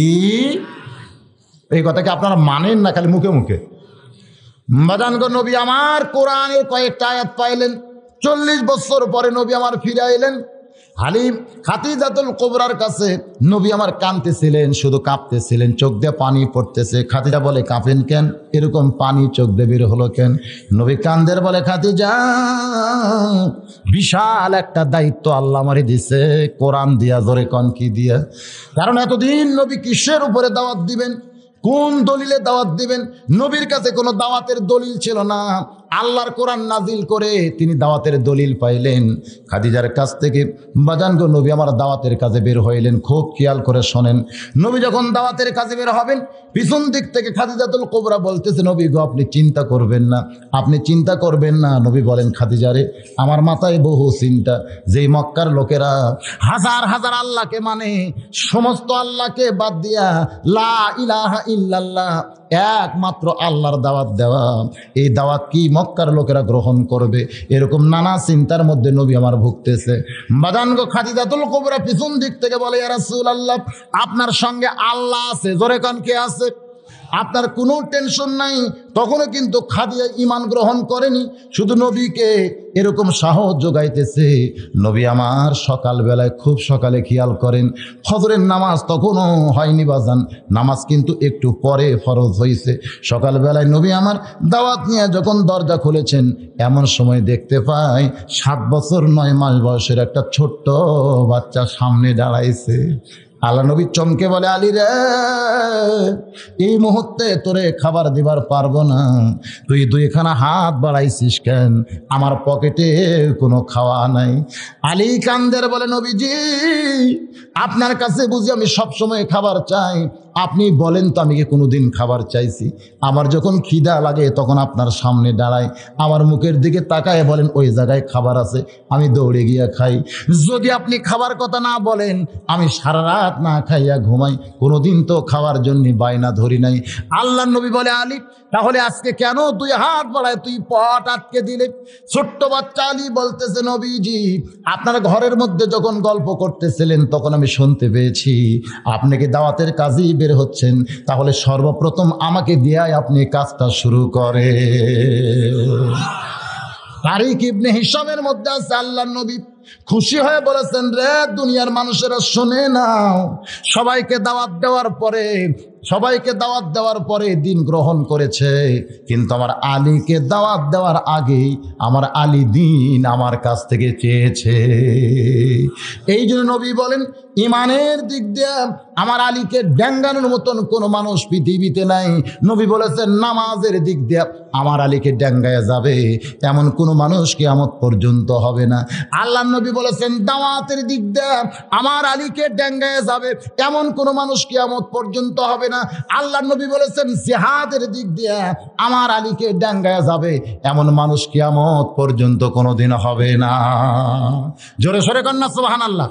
এই কথাকে আপনারা মানেন না খালি মুখে মুখে। বাজানগো, নবী আমার কোরআনের কয়েকটা আয়াত পাইলেন, 40 বছর পরে নবী আমার ফিরে এলেন। হালিম খাদিজাতুল কুবরার কাছে নবী আমার কাঁদতেছিলেন, শুধু কাঁপতেছিলেন, চোখ দিয়ে পানি পড়তেছে। খাদিজা বলে, কাঁপেন কেন? এরকম পানি চোখ দিয়ে বের হলো কেন? নবী কান্দের বলে, খাদিজা, বিশাল একটা দায়িত্ব আল্লাহ আমারে দিছে, কোরআন দিয়া। জোরে কন কি দিয়া? কারণ এতদিন নবী কিসের উপরে দাওয়াত দিবেন, কোন দলিলে দাওয়াত দিবেন? নবীর কাছে কোনো দাওয়াতের দলিল ছিল না। আল্লাহর কোরআন নাজিল করে তিনি দাওয়াতের দলিল পাইলেন খাদিজার কাছ থেকে। বাজানগো, নবী আমার দাওয়াতের কাজে বের হইলেন। খুব খেয়াল করে শোনেন, নবী যখন দাওয়াতের কাজে বের হবেন, পিছন দিক থেকে খাদিজাতুল কুবরা বলতেছে, নবী গো, আপনি চিন্তা করবেন না, আপনি চিন্তা করবেন না। নবী বলেন, খাদিজারে, আমার মাথায় বহু চিন্তা। যেই মক্কার লোকেরা হাজার হাজার আল্লাহকে মানে, সমস্ত আল্লাহকে বাদ দিয়া লা ইলাহা ইল্লাল্লাহ, একমাত্র আল্লাহর দাওয়াত দেওয়া, এই দাওয়াত কি মক্কার লোকেরা গ্রহণ করবে? এরকম নানা চিন্তার মধ্যে নবী আমার ভুগতেছে। বাজানগো, খাদিজাতুল কুবরা পিছন দিক থেকে বলে, ইয়া রাসূলুল্লাহ, আপনার সঙ্গে আল্লাহ আছে। জোরে কান, কে আছে? আপনার কোনো টেনশন নাই। তখনও কিন্তু খাদিজা ঈমান গ্রহণ করেনি, শুধু নবীকে এরকম সাহস যোগাইতেছে। নবী আমার সকালবেলায়, খুব সকালে খেয়াল করেন, ফজরের নামাজ তখনও হয়নি বাজান, নামাজ কিন্তু একটু পরে ফরজ হয়েছে। সকালবেলায় নবী আমার দাওয়াত নিয়ে যখন দরজা খুলেছেন, এমন সময় দেখতে পাই 7 বছর 9 মাস বয়সের একটা ছোট্ট বাচ্চা সামনে দাঁড়াইছে। আল্লাহ নবী চমকে বলে, আলী রে, এই মুহূর্তে তোরে খাবার দিবার পারবো না, তুই 2খানা হাত বাড়াইছিস কেন? আমার পকেটে কোনো খাওয়া নাই। আলী কান্দের বলে, নবীজি, আপনার কাছে বুঝি আমি সবসময় খাবার চাই? আপনি বলেন তো, আমি কি কোনোদিন খাবার চাইছি? আমার যখন খিদা লাগে তখন আপনার সামনে দাঁড়াই, আমার মুখের দিকে তাকায় বলেন ওই জায়গায় খাবার আছে, আমি দৌড়ে গিয়ে খাই। যদি আপনি খাবার কথা না বলেন, আমি সারা রাত না খাইয়া ঘুমাই, কোনোদিন তো খাওয়ার জন্য বায়না ধরি নাই। আল্লাহর নবী বলে, আলী, তাহলে আজকে কেন 2 হাত বাড়ায় তুই পট আটকে দিলে? ছোট্ট বাচ্চা আলী বলতেছে, নবীজি, আপনার ঘরের মধ্যে যখন গল্প করতেছিলেন তখন আমি শুনতে পেয়েছি আপনাকে দাওয়াতের কাজেই বের হচ্ছেন, তাহলে সর্বপ্রথম আমাকে দিয়াই আপনি কাজটা শুরু করে। তারিক ইবনে হিশামের মধ্যে আছে, আল্লাহর নবী খুশি হয়ে বলেছেন, রে দুনিয়ার মানুষেরা শুনে নাও, সবাইকে দাওয়াত দেওয়ার পরে দিন গ্রহণ করেছে, কিন্তু আমার আলীকে দাওয়াত দেওয়ার আগেই আমার আলী দিন আমার কাছ থেকে চেয়েছে। এই জন্য নবী বলেন, ইমানের দিক দিয়ে আমার আলীকে ড্যাঙ্গানোর মতন কোনো মানুষ পৃথিবীতে নাই। নবী বলেছেন, নামাজের দিক দিয়ে আমার আলীকে ড্যাঙ্গায় যাবে এমন কোনো মানুষ কিয়ামত পর্যন্ত হবে না। আল্লাহ নবী বলেছেন, দাওয়াতের দিক দিয়ে আমার আলীকে ড্যাঙ্গায় যাবে এমন কোনো মানুষ কিয়ামত পর্যন্ত হবে না। আল্লাহ নবী বলেছেন, জিহাদের দিক দিয়ে আমার আলীকে ড্যাঙ্গায় যাবে এমন মানুষ কিয়ামত পর্যন্ত কোনোদিন হবে না। জোরে সরে কন্যা সুবহানাল্লাহ।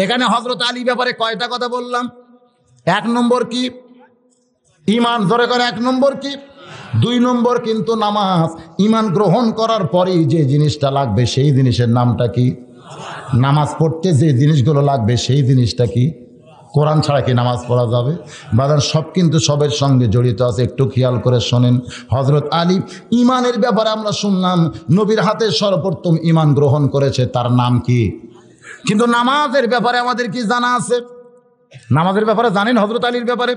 এখানে হযরত আলী ব্যাপারে কয়টা কথা বললাম? 1 নম্বর কি? ঈমান। জোরে করে 1 নম্বর কি? 2 নম্বর কিন্তু নামাজ। ঈমান গ্রহণ করার পরেই যে জিনিসটা লাগবে সেই জিনিসের নামটা কি? নামাজ পড়তে যে জিনিসগুলো লাগবে সেই জিনিসটা কি? কোরআন ছাড়া কি নামাজ পড়া যাবে? বাজার সব কিন্তু সবের সঙ্গে জড়িত আছে। একটু খেয়াল করে শোনেন, হযরত আলী ঈমানের ব্যাপারে আমরা শুনলাম নবীর হাতে সর্বপ্রথম ঈমান গ্রহণ করেছে, তার নাম কি? কিন্তু নামাজের ব্যাপারে আমাদের কি জানা আছে? নামাজের ব্যাপারে জানেন হযরত আলীর ব্যাপারে?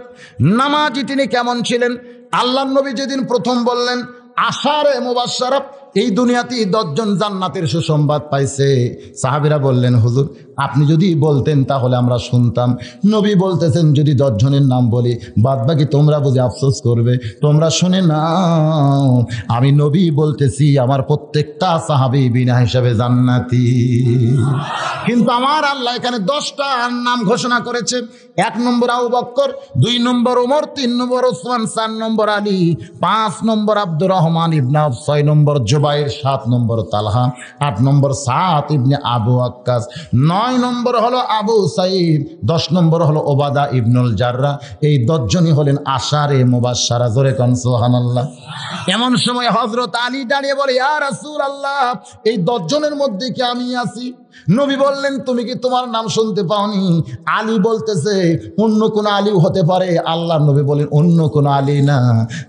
নামাজি তিনি কেমন ছিলেন? আল্লাহর নবী যেদিন প্রথম বললেন আশারে মুবাশশারা, এই দুনিয়াতেই 10 জন জান্নাতের সুসংবাদ পাইছে, সাহাবীরা বললেন, হুজুর আপনি যদি বলতেন তাহলে আমরা শুনতাম। নবী বলতেছেন, যদি 10 জনের নাম বলি বাদ বাকি তোমরা বুঝে আফসোস করবে, তোমরা শুনে নাও, আমি নবী বলতেছি আমার প্রত্যেকটা সাহাবী বিনা হিসাবে জান্নাতি। কিন্তু আমার আল্লাহ এখানে 10টা নাম ঘোষণা করেছে। 1 নম্বর আবু বকর, 2 নম্বর ওমর, 3 নম্বর ওসমান, 4 নম্বর আলী, 5 নম্বর আব্দুর রহমান ইবনে আওফ, 6 নম্বর ভাইয়ের 7 নম্বর তালহা, 8 নম্বর সাদ ইবনে আবু ওয়াক্কাস, 9 নম্বর হলো আবু সাঈদ, 10 নম্বর হলো ওবাদা ইবনুল জাররা। এই 10 জনই হলেন আশারে মুবাশশারা। জোরে কান সুবহানাল্লাহ। এমন সময় হযরত আলী দাঁড়িয়ে বলে, ইয়া রাসূলুল্লাহ, এই 10 জনের মধ্যে কি আমি আছি? নবী বললেন, তুমি কি তোমার নাম শুনতে পাওনি? আলী বলতেছে, অন্য কোন আলী হতে পারে। আল্লাহ নবী বলেন, অন্য কোন আলী না,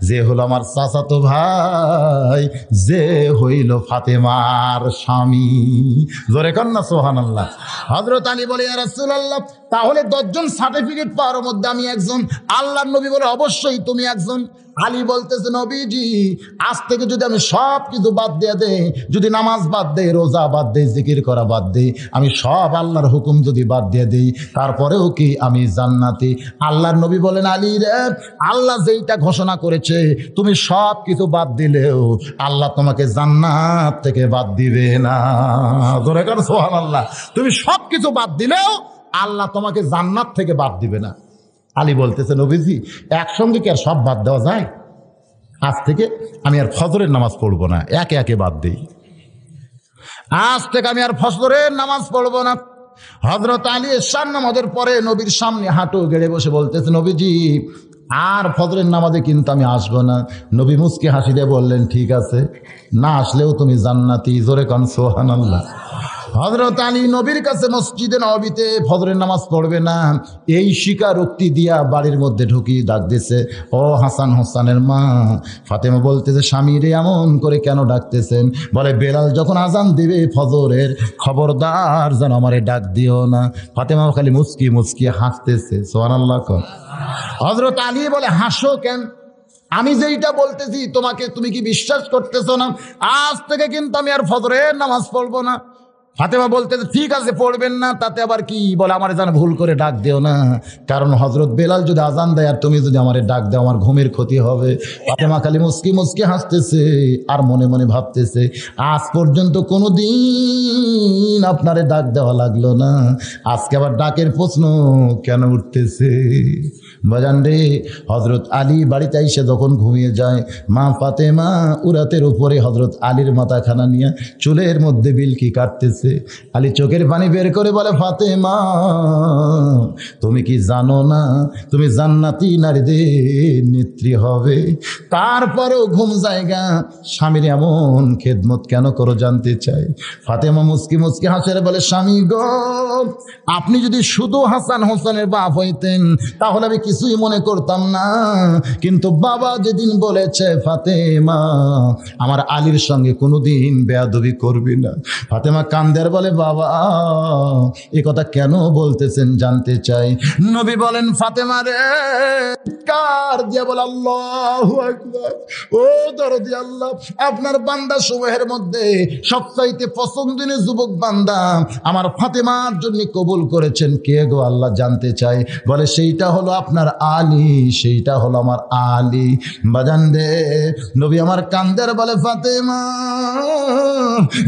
যে হলো আমার চাচাতো ভাই, যে হইল ফাতেমার স্বামী। জোরে কান না সুবহানাল্লাহ। হযরত আলী বলে, ইয়া রাসূলুল্লাহ, তাহলে 10 জন সার্টিফিকেট পাওয়ার মধ্যে আমি একজন। আল্লাহর নবী বলে, অবশ্যই তুমি একজন। আলী বলতেছে, নবীজি, আজ থেকে যদি আমি সব কিছু বাদ দিয়ে দেই, যদি নামাজ বাদ দেই, রোজা বাদ দেই, জিকির করা বাদ দেই, আমি সব আল্লাহর হুকুম যদি বাদ দিয়ে দেই, তারপরেও কি আমি জান্নাতি? আল্লাহর নবী বলেন, আলী রে, আল্লাহ যেইটা ঘোষণা করেছে, তুমি সব কিছু বাদ দিলেও আল্লাহ তোমাকে জান্নাত থেকে বাদ দিবে না। জোরে কান সুবহানাল্লাহ। তুমি সব কিছু বাদ দিলেও আল্লাহ তোমাকে জান্নাত থেকে বাদ দিবে না। আলী বলতেছে, নবীজি, একসঙ্গে কি আর সব বাদ দেওয়া যায়? আজ থেকে আমি আর ফজরের নামাজ পড়বো না, একে একে বাদ দেই। আজ থেকে আমি আর ফজরের নামাজ পড়বো না। হযরত আলী এশার নামাজের পরে নবীর সামনে হাঁটু গেড়ে বসে বলতেছে, নবীজি, আর ফজরের নামাজে কিন্তু আমি আসবো না। নবী মুস্কি হাসি দিয়ে বললেন, ঠিক আছে, না আসলেও তুমি জান্নাতি। জোরে কান সুবহানাল্লাহ। হযরত আলী নবীর কাছে মসজিদে নববীতে ফজরের নামাজ পড়বে না, এই স্বীকারোক্তি দিয়া বাড়ির মধ্যে ঢুকি ডাক দিছে, ও হাসান হোসেনের মা। ফাতেমা বলতেছে, স্বামীরে এমন করে কেন ডাকতেছেন? বলে, বেলাল যখন আজান দিবে ফজরের, খবরদার যেন আমারে ডাক দিও না। ফাতেমা খালি মুচকি মুচকি হাসতেছে। সুবহানাল্লাহ। হযরত আলী বলে, হাসো কেন? আমি যেইটা বলতেছি তোমাকে, তুমি কি বিশ্বাস করতেছো না? আজ থেকে কিন্তু আমি আর ফজরের নামাজ পড়বো না। ফাতেমা বলতেছে, ঠিক আছে, পড়বেন না, তাতে আবার কি? বলে, আমার যেন ভুল করে ডাক দিও না, কারণ হযরত বেলাল যদি আজান দেয় আর তুমি যদি আমারে ডাক দাও, আমার ঘুমের ক্ষতি হবে। ফাতেমা খালি মুস্কি মুস্কি হাসতেছে আর মনে মনে ভাবতেছে, আজ পর্যন্ত কোনো দিন আপনারে ডাক দেওয়া লাগলো না, আজকে আবার ডাকের প্রশ্ন কেন উঠতেছে? বাজান রে, হযরত আলী বাড়িতে এসে যখন ঘুমিয়ে যায়, মা ফাতেমা উরাতের উপরে হযরত আলীর মাথাখানা নিয়ে চুলের মধ্যে বিলকি কাটতেছে। আলী চোখের পানি বের করে বলে, ফাতেমা, তুমি কি জানো না তুমি জান্নাতি নারীদের নেত্রী হবে? তারপরেও ঘুম জায়গা, স্বামীর এমন খেদমত কেন করো জানতে চাই। ফাতেমা মুচকি মুচকি হাসে বলে, স্বামী গো, আপনি যদি শুধু হাসান হোসেনের বাপ হইতেন তাহলে আমি কিছুই মনে করতাম না, কিন্তু বাবা যেদিন বলেছে, ফাতেমা, আমার আলীর সঙ্গে কোনোদিন বেয়াদবি করবি না। ফাতেমা কান্দের বলে, বাবা, এ কথা কেন বলতেছেন জানতে চাই। নবী বলেন, ফাতেমা রে, কার দিয়া বল, আল্লাহু আকবার। ও দরদি আল্লাহ, আপনার বান্দা সমূহের মধ্যে সবচাইতে পছন্দনীয় যুবক বান্দা আমার ফাতেমার জন্য কবুল করেছেন কে গো আল্লাহ জানতে চাই। বলে, সেইটা হলো আপনার আলী, সেইটা হলো আমার আলী। বাজান রে, নবী আমার কান্দের বলে, ফাতেমা,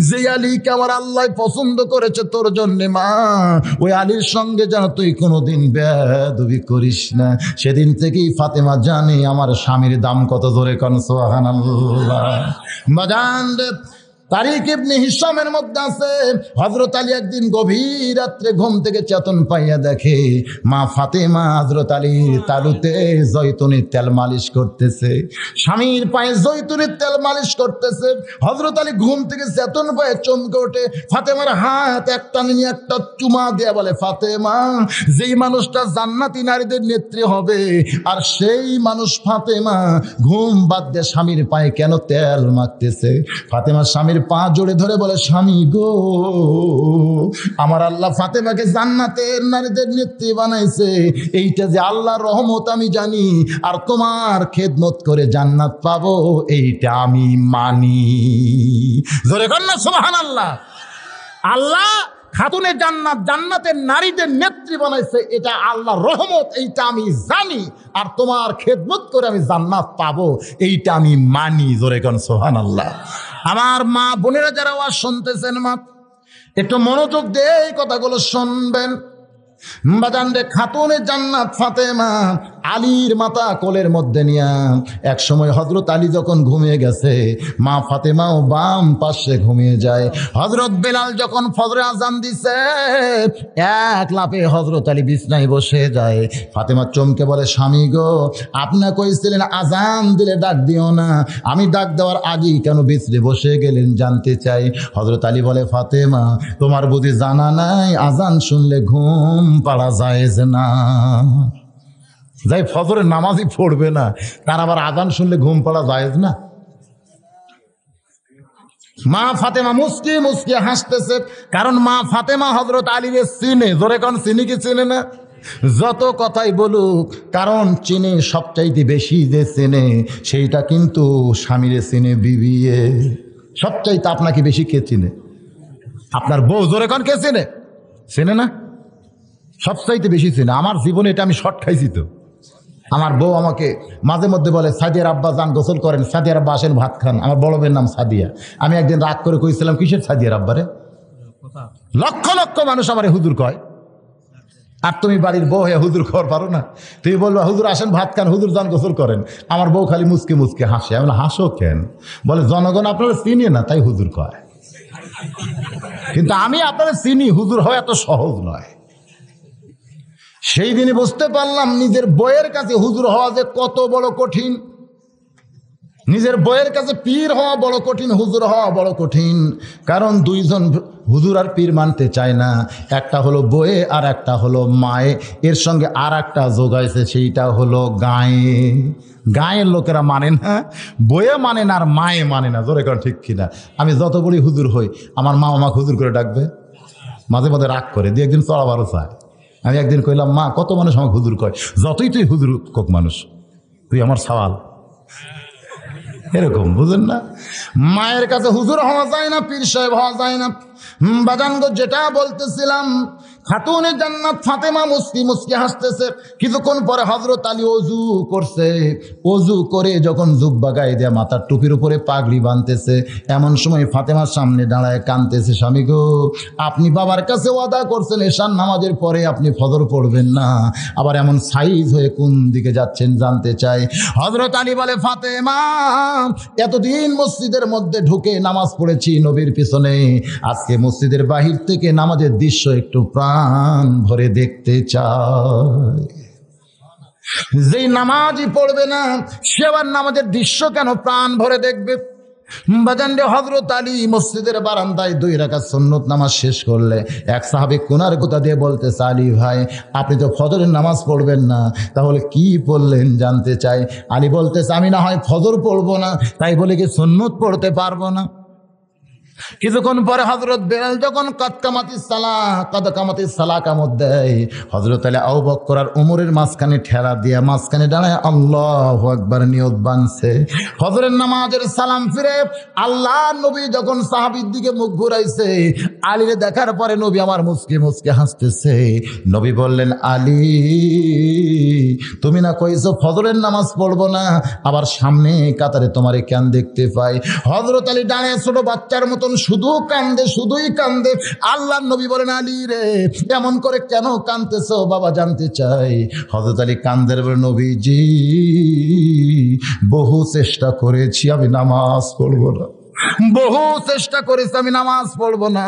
যে আলীকে আমার আল্লাহ পছন্দ করেছে তোর জন্য, মা, ওই আলীর সঙ্গে যেন তুই কোনোদিন বেয়াদবি করিস না। সেদিন থেকেই ফাতেমা জানে আমার স্বামীর দাম কত। জোরে কান সুবহানাল্লাহ। বাজান রে, তারিক ইবনে হিশামের মধ্যে আছে, হযরত আলী একদিন গভীর রাত্রে ঘুম থেকে চেতন পাইয়া দেখে মা ফাতেমা হযরত আলীর তালুতে জয়তুনের তেল মালিশ করতেছে, স্বামীর পায়ে জয়তুনের তেল মালিশ করতেছে। হযরত আলী ঘুম থেকে চেতন পায়ে চমকে ওঠে, ফাতেমার হাত একটা নিয়ে একটা চুমা দিয়ে বলে, ফাতেমা, যেই মানুষটা জান্নাতি নারীদের নেত্রী হবে, আর সেই মানুষ ফাতেমা ঘুম বাদ দিয়ে স্বামীর পায়ে কেন তেল মাখতেছে? ফাতেমা স্বামীর পা জোড়ে ধরে বলে, স্বামী গো, আমার আল্লাহ ফাতেমাকে জান্নাতের নারীদের নেত্রী বানাইছে, এইটা যে আল্লাহর রহমত আমি জানি, আর তোমার খেদমত করে জান্নাত পাবো এইটা আমি মানি। জোরে কর না সুবহানাল্লাহ। আল্লাহ খাতুনে জান্নাত, জান্নাতের নারীদের নেত্রী বানাইছে, এটা আল্লাহর রহমত, এইটা আমি জানি, আর তোমার খেদমত করে আমি জান্নাত পাবো এইটা আমি মানি। জোরে কোন সুবহানাল্লাহ। আমার মা বোনেরা যারা ওয়াজ শুনতেছেন, মা একটু মনোযোগ দিয়ে এই কথাগুলো শুনবেন। বাজান রে, খাতুনে জান্নাত ফাতেমা আলীর মাথা কোলের মধ্যে নিয়া এক সময় হযরত আলী যখন ঘুমিয়ে গেছে, মা ফাতেমাও বাম পাশে ঘুমিয়ে যায়। হযরত বেলাল যখন ফজরের আজান দিছে, এক লাফে হযরত আলী বিছনায় বসে যায়। ফাতেমা চমকে বলে, স্বামী গো, আপনি কইছিলেন আজান দিলে ডাক দিও না, আমি ডাক দেওয়ার আগেই কেন বিছরে বসে গেলেন জানতে চাই। হযরত আলী বলে, ফাতেমা তোমার বুঝি জানা নাই আজান শুনলে ঘুম পাড়া জায়েজ না? যাই ফজরের নামাজই পড়বে না, তার আবার আজান শুনলে ঘুম পাড়া জায়েজ না? মা ফাতেমা মুস্কি মুস্কি হাসতেছে, কারণ মা ফাতেমা হযরত আলীরে চিনে। জোরে কোন চিনি কি চিনে না? যত কথাই বলুক, কারণ চিনে সবচাইতে বেশি যে চেনে সেইটা কিন্তু স্বামীরে চিনে বিবিয়ে। সবচাইতে আপনাকে বেশি কে চিনে? আপনার বউ। জোরে কোন কে চিনে? চেনে না? সবচাইতে বেশি চিনে। আমার জীবনে এটা আমি শর্ট খাইছি তো। আমার বউ আমাকে মাঝে মধ্যে বলে, সাদিয়ার আব্বা যান গোসল করেন, সাদিয়ার আব্বা আসেন ভাত খান। আমার বড় মেয়ের নাম সাদিয়া। আমি একদিন রাগ করে কইছিলাম, কিসের সাদিয়ার আব্বারে? লক্ষ লক্ষ মানুষ আমারে হুজুর কয়, আর তুমি বাড়ির বউ হয়ে হুজুর খবর পারো না? তুমি বলবো হুজুর আসেন ভাত খান, হুজুর যান গোসল করেন। আমার বউ খালি মুচকে মুচকে হাসে। আমি বলি, হাসো কেন? বলে, জনগণ আপনারা চিনি না তাই হুজুর কয়। কিন্তু আমি আপনারা চিনি, হুজুর হওয়া এত সহজ নয়। সেই দিনই বুঝতে পারলাম নিজের বইয়ের কাছে হুজুর হওয়া যে কত বড় কঠিন। নিজের বইয়ের কাছে পীর হওয়া বড় কঠিন, হুজুর হওয়া বড় কঠিন। কারণ দুইজন হুজুর আর পীর মানতে চায় না। একটা হলো বইয়ে আর একটা হলো মায়ে, এর সঙ্গে আর একটা যোগাইছে, সেইটা হলো গায়ে। গায়ের লোকেরা মানে না, বইয়ে মানে না, আর মায়ে মানে না। জোরে কর ঠিক কিনা? আমি যত বড়ই হুজুর হই, আমার মা আমাকে হুজুর করে ডাকবে, মাঝে মাঝে রাগ করে দিয়ে একদিন চড়াবারও চায়। আমি একদিন কইলাম, মা কত মানুষ আমাকে হুজুর কয়, যতই তুই হুজুর কোক মানুষ, তুই আমার সওয়াল। এরকম বুঝেন না? মায়ের কাছে হুজুর হওয়া যায় না, পীর সাহেব হওয়া যায় না। বাজানগো যেটা বলতেছিলাম, খাতুনে জান্নাত ফাতেমা মুস্কি মুস্কি হাসতেছে। কিছুক্ষণ পরে হযরত আলী ওযু করছে। ওযু করে যখন জুব্বা গায়ে দেয়া মাথার টুপির উপরে পাগড়ি বাঁধতেছে, এমন সময় ফাতেমার সামনে দাঁড়ায় কাঁদতেছে, স্বামী গো, আপনি বাবার কাছে ওয়াদা করছেন এশার নামাজের পরে আপনি ফজর পড়বেন না, আবার এমন সাইজ হয়ে কোন দিকে যাচ্ছেন জানতে চাই। হযরত আলী বলে, ফাতেমা এতদিন মসজিদের মধ্যে ঢুকে নামাজ পড়েছি নবীর পিছনে, আজকে মসজিদের বাহির থেকে নামাজের দৃশ্য একটু প্রাণ ভরে দেখতে চাই। যেই নামাজই পড়বে না সে আবার নামাজের দৃশ্য কেন প্রাণ ভরে দেখবে? বাজানরে হযরত আলী মসজিদের বারান্দায় 2 রাকাত সুন্নত নামাজ শেষ করলে এক সাহাবী কোনার কথা দিয়ে বলতেছে, আলী ভাই আপনি তো ফজরের নামাজ পড়বেন না, তাহলে কি পড়লেন জানতে চাই। আলী বলতেছে, আমি না হয় ফজর পড়বো না, তাই বলে কি সুন্নত পড়তে পারবো না? কিছুক্ষণ পরে হযরত বেলাল যখন কামাতিস সালাহ কামত দেয়, হযরত আলী আবু বকর আর ওমরের মাঝখানে ঠেলা দিয়ে মাঝখানে দাঁড়ায় আল্লাহু আকবার নিয়ত বানছে। ফজরের নামাজের সালাম ফিরে আল্লাহ নবী যখন সাহাবীর দিকে মুখ ঘুরাইছে, আলীরে দেখার পরে নবী আমার মুচকি মুচকি হাসতেছে। নবী বললেন, আলী তুমি না কইছো ফজরের নামাজ পড়বো না, আবার সামনে কাতারে তোমারে কেন দেখতে পাই? হযরত আলী দাঁড়িয়ে ছোট বাচ্চার মতন শুধু কান্দে, শুধুই কান্দে। আল্লাহর নবী বলেন, আলী রে এমন করে কেন কাঁদতেছো বাবা জানতে চাই। হযরত আলী কান্দের বলে, নবীজি বহু চেষ্টা করেছি আমি নামাজ পড়বো না, বহু চেষ্টা করেছি আমি নামাজ পড়বো না,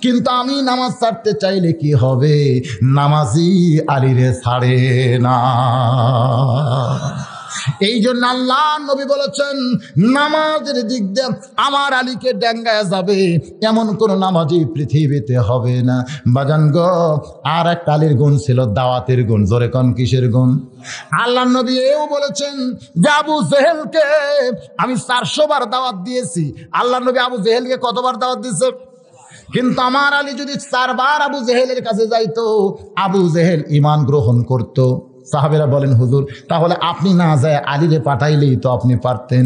কিন্তু আমি নামাজ ছাড়তে চাইলে কি হবে? নামাজি আলীরে ছাড়ে না। এই জন্য আল্লাহ নবী বলেছেন, নামাজের দিক দিয়ে আমার আলীকে ডেঙ্গায় যাবে এমন কোন নামাজি পৃথিবীতে হবে না। বাজান গো, আর একটা আলীর গুণ ছিল দাওয়াতের গুণ। জোরে কোন কিসের গুণ? আল্লাহ নবী এও বলেছেন যে আবু জেহেলকে আমি 400 বার দাওয়াত দিয়েছি। আল্লাহ নবী আবু জেহেলকে কতবার দাওয়াত দিয়েছে? কিন্তু আমার আলী যদি 4 বার আবু জেহেলের কাছে যাইতো, আবু জেহেল ঈমান গ্রহণ করতো। সাহাবেরা বলেন, হুজুর তাহলে আপনি না যায় আলীরে পাঠাইলেই তো আপনি পারতেন।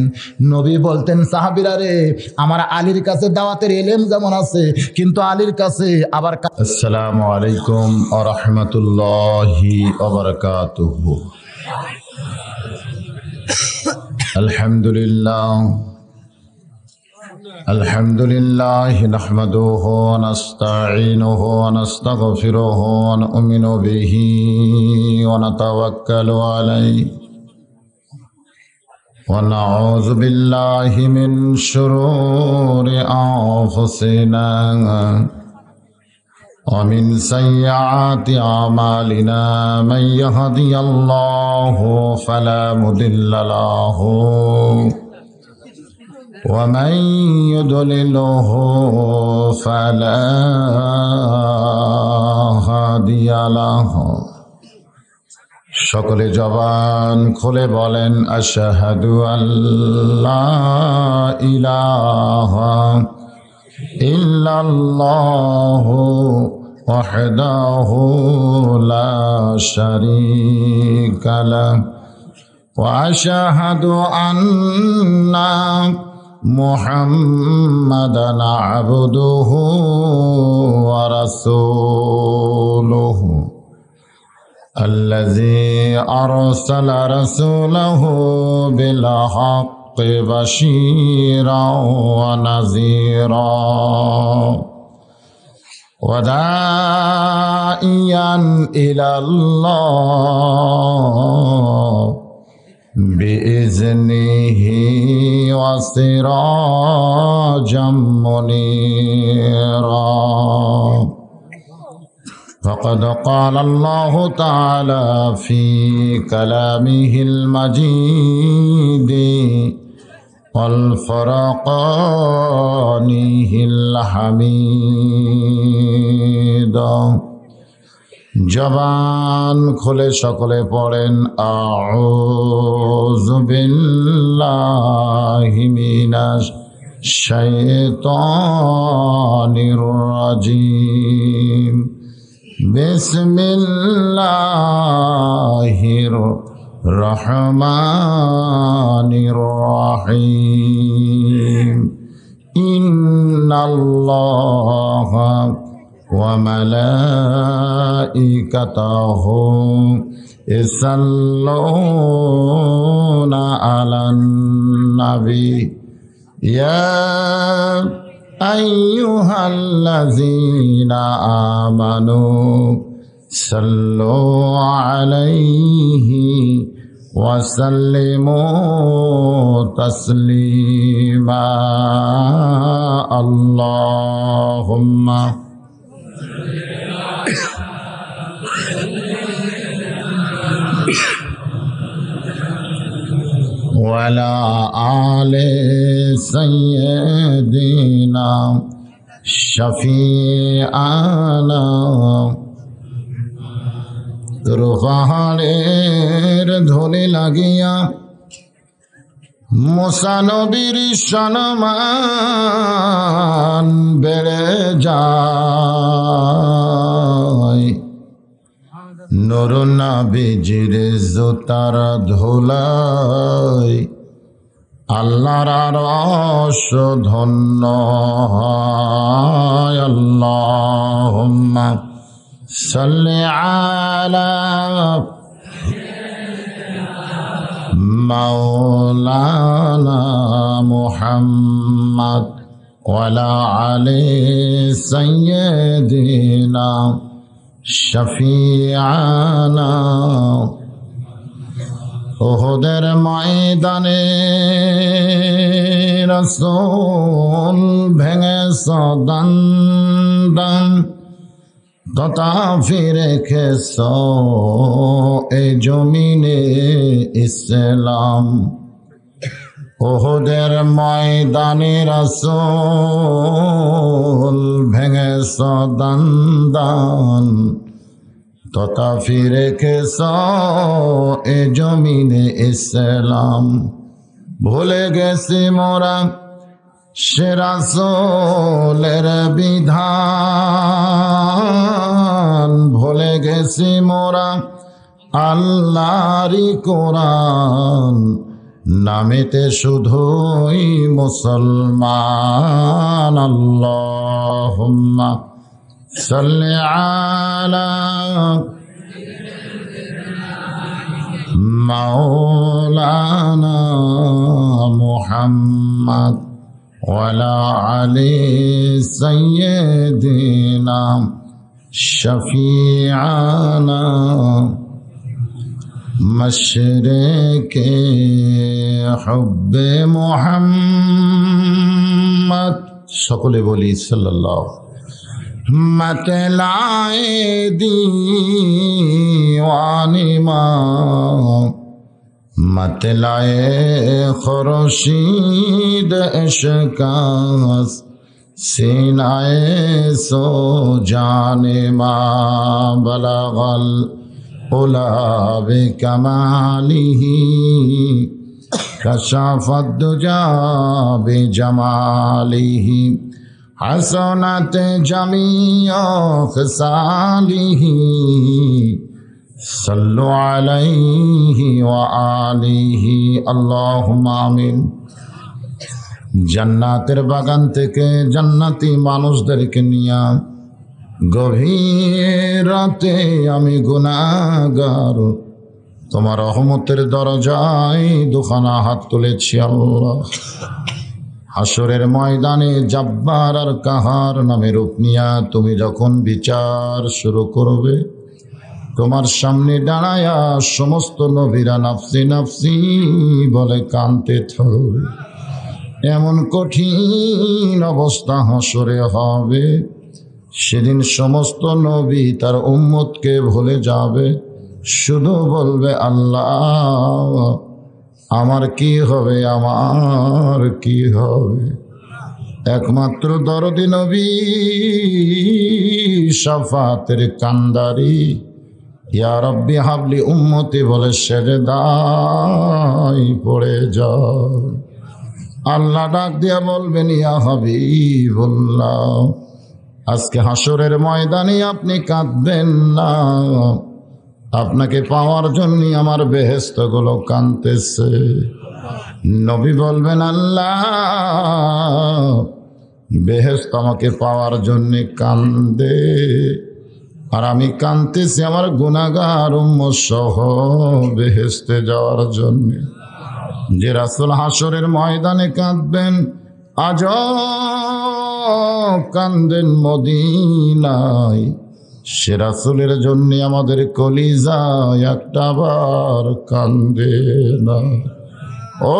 নবী বলতেন, সাহাবীরা রে, আমার আলীর কাছে দাওয়াতের ইলম যেমন আছে, কিন্তু আলীর কাছে আবার। আসসালামু আলাইকুম ওয়া রাহমাতুল্লাহি ওয়া বারাকাতুহু। আলহামদুলিল্লাহ الحمد لله نحمده ونستعينه ونستغفره ونؤمن به ونتوكل عليه ونعوذ بالله من شرور أنفسنا ومن سيئات أعمالنا من يهدي الله فلا مضل له ومن يضلله فلا هادي له সকলে জবান খুলে বলেন আশহাদু আল্লা ইলাহা ইল্লাল্লাহু ওয়াহদাহু লা শারীকা লাহু ওয়া আশহাদু আন্না মুহাম্মাদান আবদুহু ওয়া রাসূলুহু الذي أرسل رسوله بالحق بشيرا ونذيرا وداعيا إلى الله بإذنه وسراجا منيرا فقد قال الله تعالى في كلامه المجيد والفرقانه الحميد জবান খুলে সকলে পড়েন আউযু বিল্লাহি মিনাশ শাইতানির রাজিম বিসমিল্লাহির রহমানির রহিম ইন্নাল্লাহা ওয়া মালাইকাতাহু ইসাল্লুনা আলান নবী ইয়া আইয়ুহাল্লাযীনা আমানু সাল্লু আলাইহি ওয়া সাল্লিমু তাসলিমা আল্লাহুম্মা وعلى آل سيدنا شفيعنا রুহানের ধনে লাগিয়া মুসা নবীর সম্মান বেড়ে যায় নূর নবীজির জুতার ধুলাই আল্লাহর আরশ ধন্য হয় আল্লাহুম্মা সাল্লি আলা মাওলানা মুহাম্মদ ওয়া আলা আলি সাইয়্যিদিনা শফিআনা উহুদের ময়দানে রাসূল ভেঙেছ দন্দন তথা ফিরে খেস এ জমিনে ইসলাম উহুদের ময়দানে রাসূল ভেঙেছ দন্দন তথা ফিরে খেস এ জমিনে ইসলাম ভুলে গেছি মোরা সে রাসূলের বিধান ভুলে গেছি মোরা আল্লাহরই কোরআন নামেতে শুধুই মুসলমান আল্লাহুম্মা সাল্লি আলা মাওলানা মুহাম্মদ ওয়ালা আলি সাইয়্যিদিনা শফিআনা মশরিকে হুব্বে মুহাম্মদ। সকলে বলি সাল্লাল্লাহু। मतलाए दीवानी माँ मतलाए खुर्शीद इश्क़ास सीनाए सो जाने माँ बलगल उला बिकमालिही कशाफत दुजा बिजमालिही हसनत जमीअ ख़िसालिही सल्लु अलैहि व आलिहि अल्लाहुम्मा आमीन। জান্নাতের বাগান থেকে জান্নাতি মানুষদেরকে নিয়ে গভীর রাতে আমি গুনাহগার তোমার রহমতের দরজায় দুখানা হাত তুলেছি আল্লাহ। হাসরের ময়দানে জব্বার আর কাহার নামে রূপ নিয়া তুমি যখন বিচার শুরু করবে, তোমার সামনে দাঁড়ায়া সমস্ত নবীরা নাফসি নাফসি বলে কাঁদতে থাকবে। এমন কঠিন অবস্থা হাসরে হবে, সেদিন সমস্ত নবী তার উম্মতকে ভুলে যাবে, শুধু বলবে আল্লাহ আমার কি হবে, আমার কি হবে। একমাত্র দরদি নবী শাফাতের কান্দারি ইয়া রব্বি হাবলি উম্মতি বলে সেজদায় পড়ে যায়। আল্লাহ ডাক দিয়া বলবেন ইয়া হাবিবুল্লাহ আজকে হাসরের ময়দানে আপনি কাঁদবেন না, আপনাকে পাওয়ার জন্য আমার বেহেশতগুলো কাঁদতেছে। নবী বলবেন আল্লাহ বেহেশত আমাকে পাওয়ার জন্য কান্দে, আর আমি কাঁদতেছি আমার গুনাহগার উম্মত সহ বেহেশতে যাওয়ার জন্য। যে রাসূল হাসরের ময়দানে কাঁদবেন, আজ কান্দেন মদিনায়, সে রাসূলের জন্য আমাদের কলিজা একটা বার কান্দে না। ও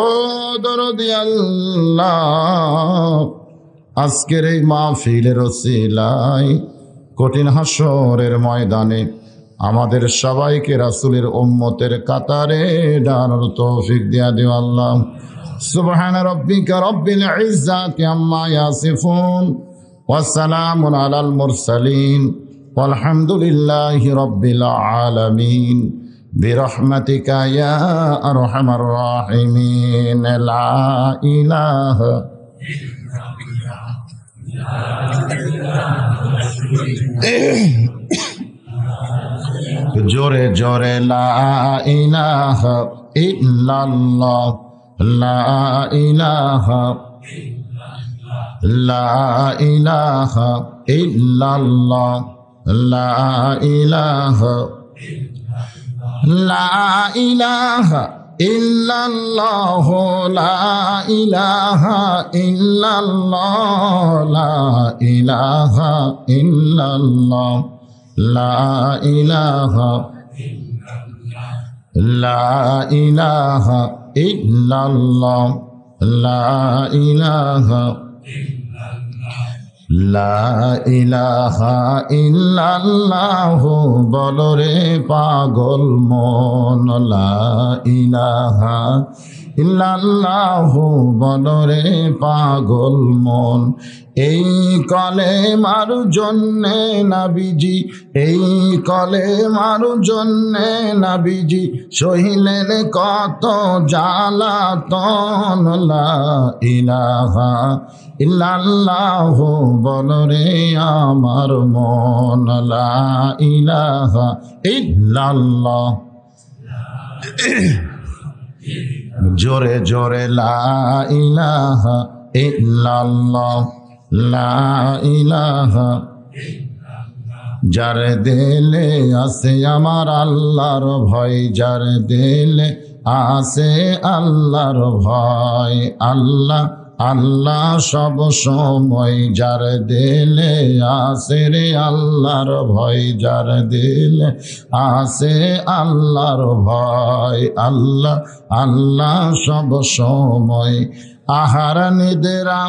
দরদি আল্লাহ আজকের এই মাহফিলের ওসিলায় কঠিন হাসরের ময়দানে আমাদের সবাইকে রাসূলের উম্মতের কাতারে দাঁড়ানোর তৌফিক দিয়া দিও আল্লাহ। সুবহান রাব্বিকা রাব্বিল ইজ্জাতি আম্মা ইয়াসিফুন ওয়া সালামুন আলাল মুরসালিন ওয়ালহামদুলিল্লাহি রাব্বিল আলামিন বিরহমাতিকা ইয়া আরহামার রাহিমিন। লা ইলাহা জোরে জোরে লা ইলাহা ইল্লাল্লাহ লা ইলাহা লা ইলাহা ইল্লাল্লাহ লা ইলাহা লা ইলাহা ইল্লাল্লাহ লা ইলাহা ইল্লাল্লাহ লা ইলাহা ইল্লাল্লাহ লা ইলাহা লা ইলাহা ইল্লাল্লাহ লা ইলাহা লা ইলাহা ইল্লাল্লাহ বলরে পাগল মন লা ইলাহা ইল্লাল্লাহ বলরে পাগল মন। এই কলেমার জন্যে নবীজি, এই কলেমার জন্যে নবীজি সহিলেন কত জ্বালাতন লা ইলাহা ইল্লাল্লাহ বলরে আমার মন লা ইলাহা ইল্লাল্লাহ। জোরে জোরে লা ইলাহা ইল্লাল্লাহ লা ইলাহা। যার দিলে আছে আমার আল্লাহর ভয়, যার দিলে আছে আল্লাহর ভয়, আল্লাহ আল্লাহ সব সময় যার দিলে আসে রে আল্লাহর ভয়, যার দিলে আসে আল্লাহর ভয়। আল্লাহ আল্লাহ সব সময়। আহার নিদ্রা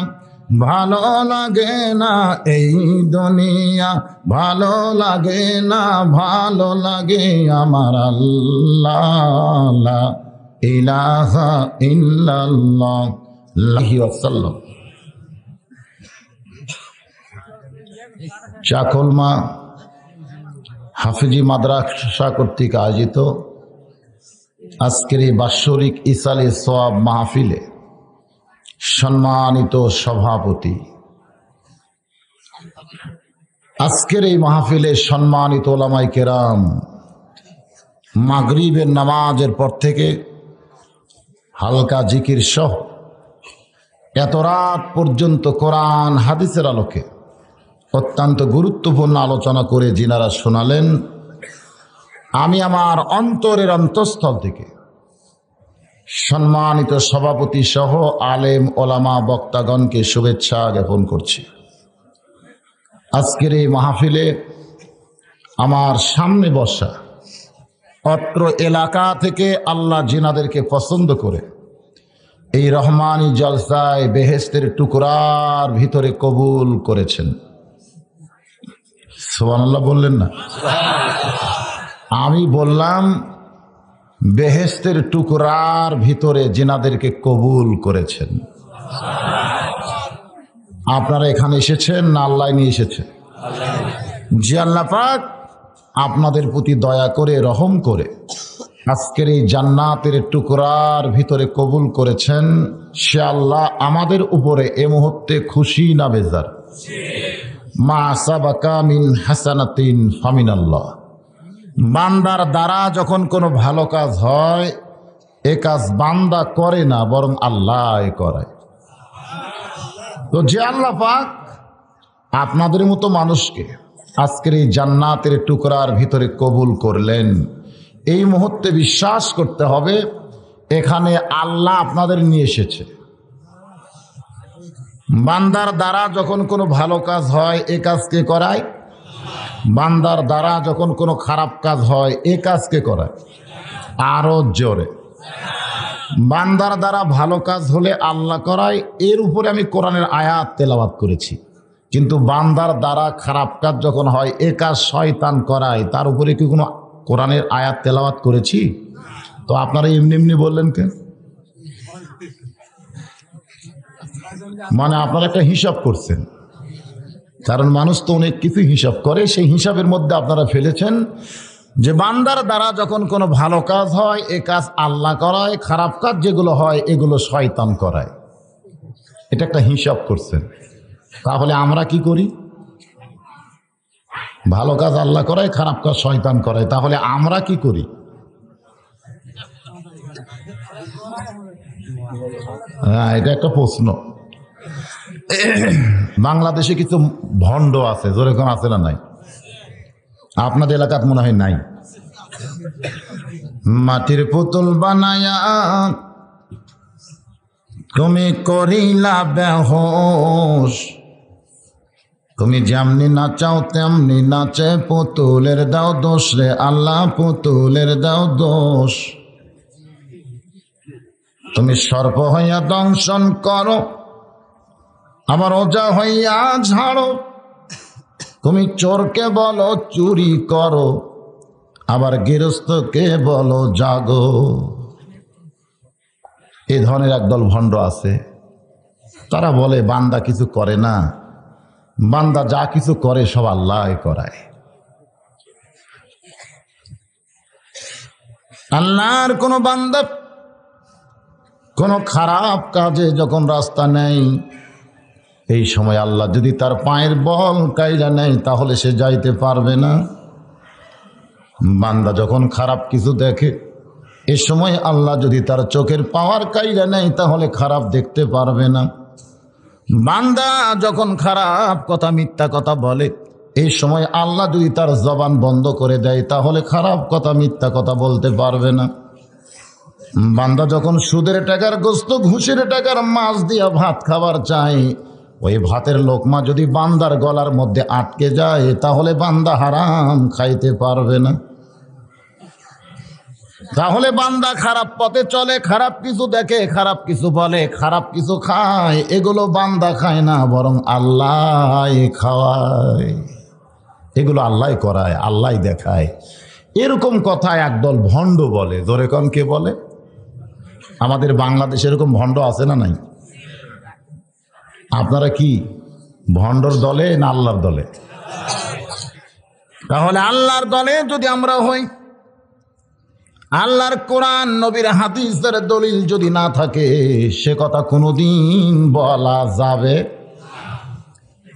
ভালো লাগে না এই দুনিয়া, ভালো লাগে না, ভালো লাগে আমার আল্লাহ, লা ইলাহা ইল্লাল্লাহ আলাইহি ওয়াসাল্লাম। চাকলমা হাফিজি মাদ্রাসা কর্তৃক আয়োজিত আজকের এই বাৎসরিক ইসালে সোয়াব মাহফিলে সম্মানিত সভাপতি, আজকের এই মাহফিলে সম্মানিত ওলামায়ে কেরাম, মাগরিবের নামাজের পর থেকে হালকা জিকির সহ এত রাত পর্যন্ত কোরআন হাদিসের আলোকে অত্যন্ত গুরুত্বপূর্ণ আলোচনা করে যিনারা শোনালেন, আমি আমার অন্তরের অন্তঃস্থল থেকে সম্মানিত সভাপতি সহ আলেম ওলামা বক্তাগণকে শুভেচ্ছা জ্ঞাপন করছি। আজকের এই মাহফিলে আমার সামনে বসা অত্র এলাকা থেকে আল্লাহ জিনাদেরকে পছন্দ করে এই রহমানি জলসায় বেহেশতের টুকরার ভিতরে কবুল করেছেন। সুবহানাল্লাহ বললেন না? আমি বললাম বেহেশতের টুকরার ভিতরে জিনাদেরকে কবুল করেছেন। আপনারা এখানে এসেছেন না আল্লাহ নিয়ে এসেছেন? জি, আল্লাহ পাক আপনাদের প্রতি দয়া করে রহম করে আজকের এই জান্নাতের টুকরার ভিতরে কবুল করেছেন। সে আল্লাহ আমাদের উপরে এ মুহূর্তে খুশি না বেজার? মা সাবাকা মিন হাসানাতিন ফামিনাল্লাহ। বান্দার দ্বারা যখন কোনো ভালো কাজ হয়, এ কাজ বান্দা করে না, বরং আল্লাহ করায়। তো যে আল্লাহ পাক আপনাদের মতো মানুষকে আজকের এই জান্নাতের টুকরার ভিতরে কবুল করলেন, এই মুহূর্তে বিশ্বাস করতে হবে এখানে আল্লাহ আপনাদের নিয়ে এসেছে। বান্দার দ্বারা যখন কোনো ভালো কাজ হয়, এ কাজ কে করায়? বান্দার দ্বারা যখন কোনো খারাপ কাজ হয়, এ কাজ কে করায়? আরো জোরে। বান্দার দ্বারা ভালো কাজ হলে আল্লাহ করায়, এর উপরে আমি কোরআনের আয়াত তেলাওয়াত করেছি। কিন্তু বান্দার দ্বারা খারাপ কাজ যখন হয়, এ কাজ শয়তান করায়, তার উপরে কি কোনো কোরআনের আয়াত তেলাওয়াত করেছি? তো আপনারা এমনি এমনি বললেন কেন? মানে আপনারা একটা হিসাব করছেন, কারণ মানুষ তো অনেক কিছু হিসাব করে, সেই হিসাবের মধ্যে আপনারা ফেলেছেন যে বান্দার দ্বারা যখন কোনো ভালো কাজ হয়, এ কাজ আল্লাহ করায়, খারাপ কাজ যেগুলো হয় এগুলো শয়তান করায়। এটা একটা হিসাব করছেন। তাহলে আমরা কি করি? ভালো কাজ আল্লাহ করায়, খারাপ কাজ শয়তান করায়। তাহলে আমরা কি করি? হ্যাঁ, এটা একটা প্রশ্ন। বাংলাদেশে কিছু ভণ্ড আছে, যেরকম আছে না নাই? আপনাদের এলাকাত মনে হয় নাই। মাটির পুতুল বানায়া তুমি করিলা বেহোশ, তুমি যেমনি নাচাও তেমনি নাচে পুতুলের দাও দোষ রে আল্লাহ, পুতুলের দাও দোষ। তুমি সর্প হইয়া দংশন করো, আবার ওজা হইয়া ঝাড়ো। তুমি চোরকে বলো চুরি করো, আবার গৃহস্থকে বলো জাগো। এই ধরনের একদল ভণ্ড আছে, তারা বলে বান্দা কিছু করে না, বান্দা যা কিছু করে সব আল্লাহ করায়। আল্লাহর কোন বান্দা কোন খারাপ কাজে যখন রাস্তা নেই, এই সময় আল্লাহ যদি তার পায়ের বল কাইরা নেয়, তাহলে সে যাইতে পারবে না। বান্দা যখন খারাপ কিছু দেখে, এ সময় আল্লাহ যদি তার চোখের পাওয়ার কাইরা নেয়, তাহলে খারাপ দেখতে পারবে না। বান্দা যখন খারাপ কথা মিথ্যা কথা বলে, এই সময় আল্লাহ যদি তার জবান বন্ধ করে দেয়, তাহলে খারাপ কথা মিথ্যা কথা বলতে পারবে না। বান্দা যখন সুদের টাকার গোস্ত ঘুষের টাকার মাছ দিয়া ভাত খাবার চায়, ওই ভাতের লোকমা যদি বান্দার গলার মধ্যে আটকে যায় তাহলে বান্দা হারাম খাইতে পারবে না। তাহলে বান্দা খারাপ পথে চলে, খারাপ কিছু দেখে, খারাপ কিছু বলে, খারাপ কিছু খায়। এগুলো বান্দা খায় না, বরং আল্লাহ খাওয়ায়। এগুলো আল্লাহ করায়, আল্লাহ দেখায়। এরকম কথা একদল ভণ্ড বলে। জোরে কন কে বলে? আমাদের বাংলাদেশে এরকম ভণ্ড আছে না নাই? আপনারা কি ভণ্ডর দলে না আল্লাহর দলে? তাহলে আল্লাহর দলে যদি আমরা হই, আল্লাহর কোরআন নবীর হাদিসের দলিল যদি না থাকে, সে কথা কোনোদিন বলা যাবে।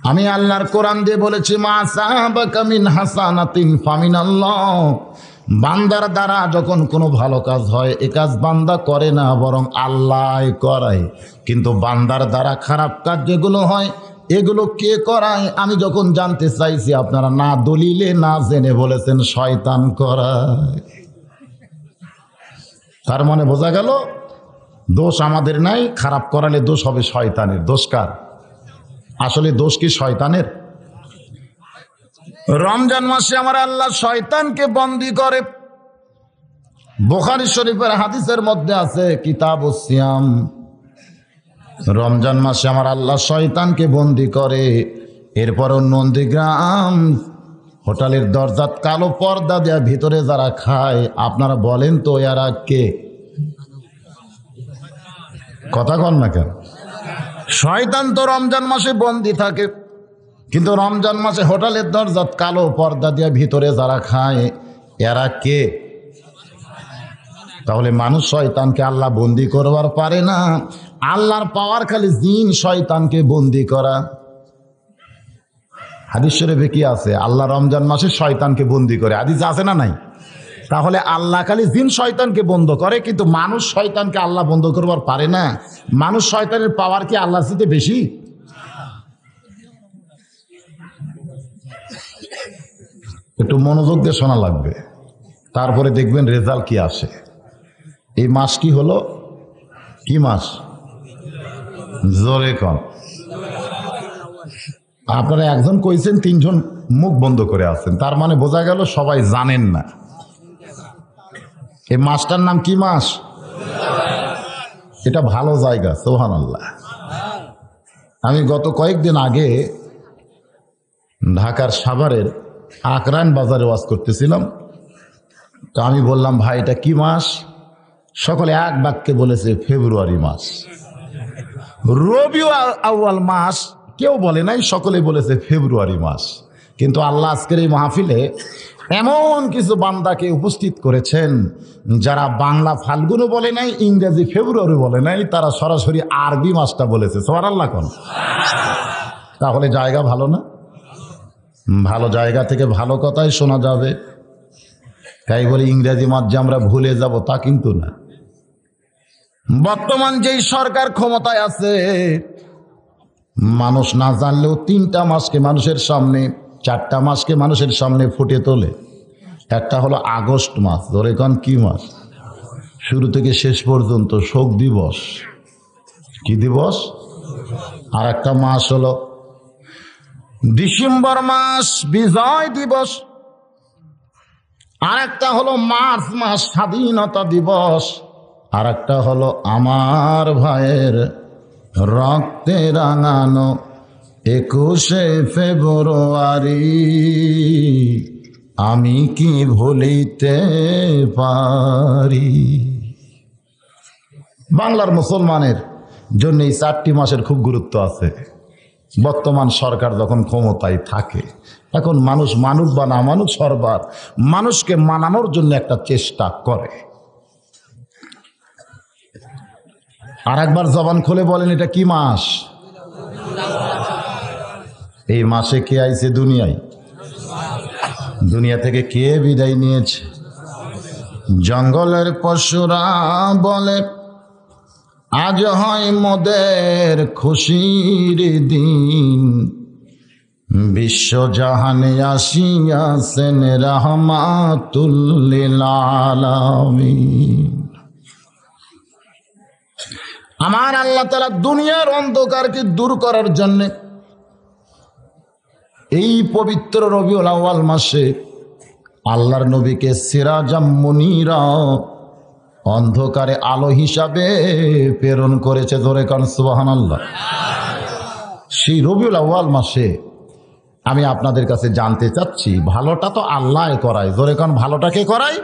আমি আল্লাহর কোরআন দিয়ে বলেছি, মা সাহাবাকা মিন হাসানাতিন ফামিনাল্লাহ। বান্দার দ্বারা যখন কোনো ভালো কাজ হয়, এ কাজ বান্দা করে না, বরং আল্লাহ করায়। কিন্তু বান্দার দ্বারা খারাপ কাজ যেগুলো হয়, এগুলো কে করায়? আমি যখন জানতে চাইছি, আপনারা না দলিলে না জেনে বলেছেন শয়তান করায়। তার মানে বোঝা গেল দোষ আমাদের নাই, খারাপ করালে দোষ হবে শয়তানের। দোষ কার? আসলে দোষ কি শয়তানের? রমজান মাসে আমার আল্লাহ শয়তানকে বন্দী করে। বুখারী শরীফের হাদিসের মধ্যে আছে, কিতাবুস সিয়াম, রমজান মাসে আমার আল্লাহ শয়তানকে বন্দী করে। এরপরও নন্দীগ্রাম হোটেলের দরজাত কালো পর্দা দেয়া ভিতরে যারা খায়, আপনারা বলেন তো এরা কে? কথা কন না কেন? শয়তান তো রমজান মাসে বন্দী থাকে, কিন্তু রমজান মাসে হোটেলের দরজাত কালো পর্দা দেয়া ভিতরে যারা খায়, এরা কে? তাহলে মানুষ শয়তানকে আল্লাহ বন্দী করবার পারে না। আল্লাহর পাওয়ার খালি জিন শয়তানকে বন্দী করা। হাদিস শরীফে কি আছে? আল্লাহ রমজান মাসে শয়তানকে বন্দী করে। হাদিস আছে না নাই? তাহলে আল্লাহ খালি জিন শয়তানকে বন্ধ করে, কিন্তু মানুষ শয়তানকে আল্লাহ বন্ধ করবার পারে না। মানুষ শয়তানের পাওয়ার কি আল্লাহর চেয়ে বেশি? একটু মনোযোগ দিয়ে শোনা লাগবে, তারপরে দেখবেন রেজাল্ট কি আসে। এই মাস কি হলো? কি মাস? জোরে কন। আপনারা একজন কইছেন, তিনজন মুখ বন্ধ করে আছেন, তার মানে বোঝা গেল সবাই জানেন না। এই মাসটার নাম কি মাস? এটা ভালো জায়গা, সুবহানাল্লাহ। আমি গত কয়েকদিন আগে ঢাকার সাভারের আকরান বাজারে ওয়াজ করতেছিলাম। তো আমি বললাম, ভাই এটা কি মাস? সকলে এক বাক্যে বলেছে ফেব্রুয়ারি মাস। রবিউল আউয়াল মাস কেউ বলে নাই, সকলে বলেছে ফেব্রুয়ারি মাস। কিন্তু আল্লাহ আজকের এই মাহফিলে এমন কিছু বান্দাকে উপস্থিত করেছেন যারা বাংলা ফাল্গুনও বলে নাই, ইংরেজি ফেব্রুয়ারি বলে নাই, তারা সরাসরি আরবি মাসটা বলেছে। সুবহানাল্লাহ কোন? তাহলে জায়গা ভালো না? ভালো জায়গা থেকে ভালো কথাই শোনা যাবে। তাই বলে ইংরেজি মাস যে আমরা ভুলে যাব তা কিন্তু না। বর্তমান যেই সরকার ক্ষমতায় আছে, মানুষ না জানলেও 3টা মাসকে মানুষের সামনে, 4টা মাসকে মানুষের সামনে ফুটে তোলে। একটা হলো আগস্ট মাস। ধরে কোন কি মাস? শুরু থেকে শেষ পর্যন্ত শোক দিবস। কি দিবস? আর একটা মাস হলো ডিসেম্বর মাস, বিজয় দিবস। আর একটা হলো মার্চ মাস, স্বাধীনতা দিবস। আর একটা হলো আমার ভাইয়ের রক্তে রাঙানো 21শে ফেব্রুয়ারি, আমি কি ভুলিতে পারি। বাংলার মুসলমানের জন্য এই 4টি মাসের খুব গুরুত্ব আছে। বর্তমান সরকার যখন ক্ষমতায় থাকে, এখন মানুষ মানুষ বা না মানুষ, সরকার মানুষকে মানানোর জন্য একটা চেষ্টা করে। আর একবার জবান খুলে বলেন, এটা কি মাস? এই মাসে কে আইছে দুনিয়ায়? দুনিয়া থেকে কে বিদায় নিয়েছে? জঙ্গলের পশুরা বলে আজ হয় মোদের খুশির দিন, বিশ্বজাহানে আসিয়াছেন রাহমাতুল লিল আলামিন। আমার আল্লাহ তাআলা দুনিয়ার অন্ধকারকে দূর করার জন্য এই পবিত্র রবিউল আউয়াল মাসে আল্লাহর নবীকে সিরাজাম মুনীরা, অন্ধকারে আলো হিসাবে প্রেরণ করেছে। জোরে কান সুবহানাল্লাহ। সেই রবিউল আউয়াল মাসে আমি আপনাদের কাছে জানতে চাচ্ছি, ভালোটা তো আল্লাহ করায়। জোরে কান, ভালোটা কে করায়?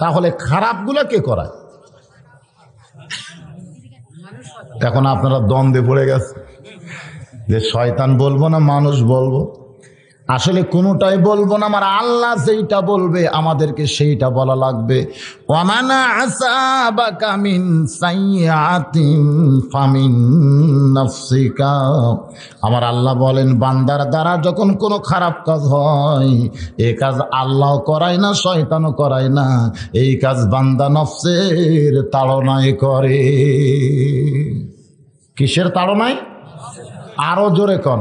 তাহলে খারাপগুলো কে করায়? এখন আপনারা দ্বন্দ্বে পড়ে গেছে যে শয়তান বলবো না মানুষ বলবো। আসলে কোনোটাই বলবো না, আমার আল্লাহ যেইটা বলবে আমাদেরকে সেইটা বলা লাগবে। ওয়ামানা আসাবাকা মিন সাইয়্যাতিন ফামিন নাফসিকা, আমার আল্লাহ বলেন বান্দার দ্বারা যখন কোনো খারাপ কাজ হয়, এই কাজ আল্লাহ করায় না, শয়তানও করায় না, এই কাজ বান্দা নফসের তাড়নায় করে। কিসের তাড়নায়? আরো জোরে কন,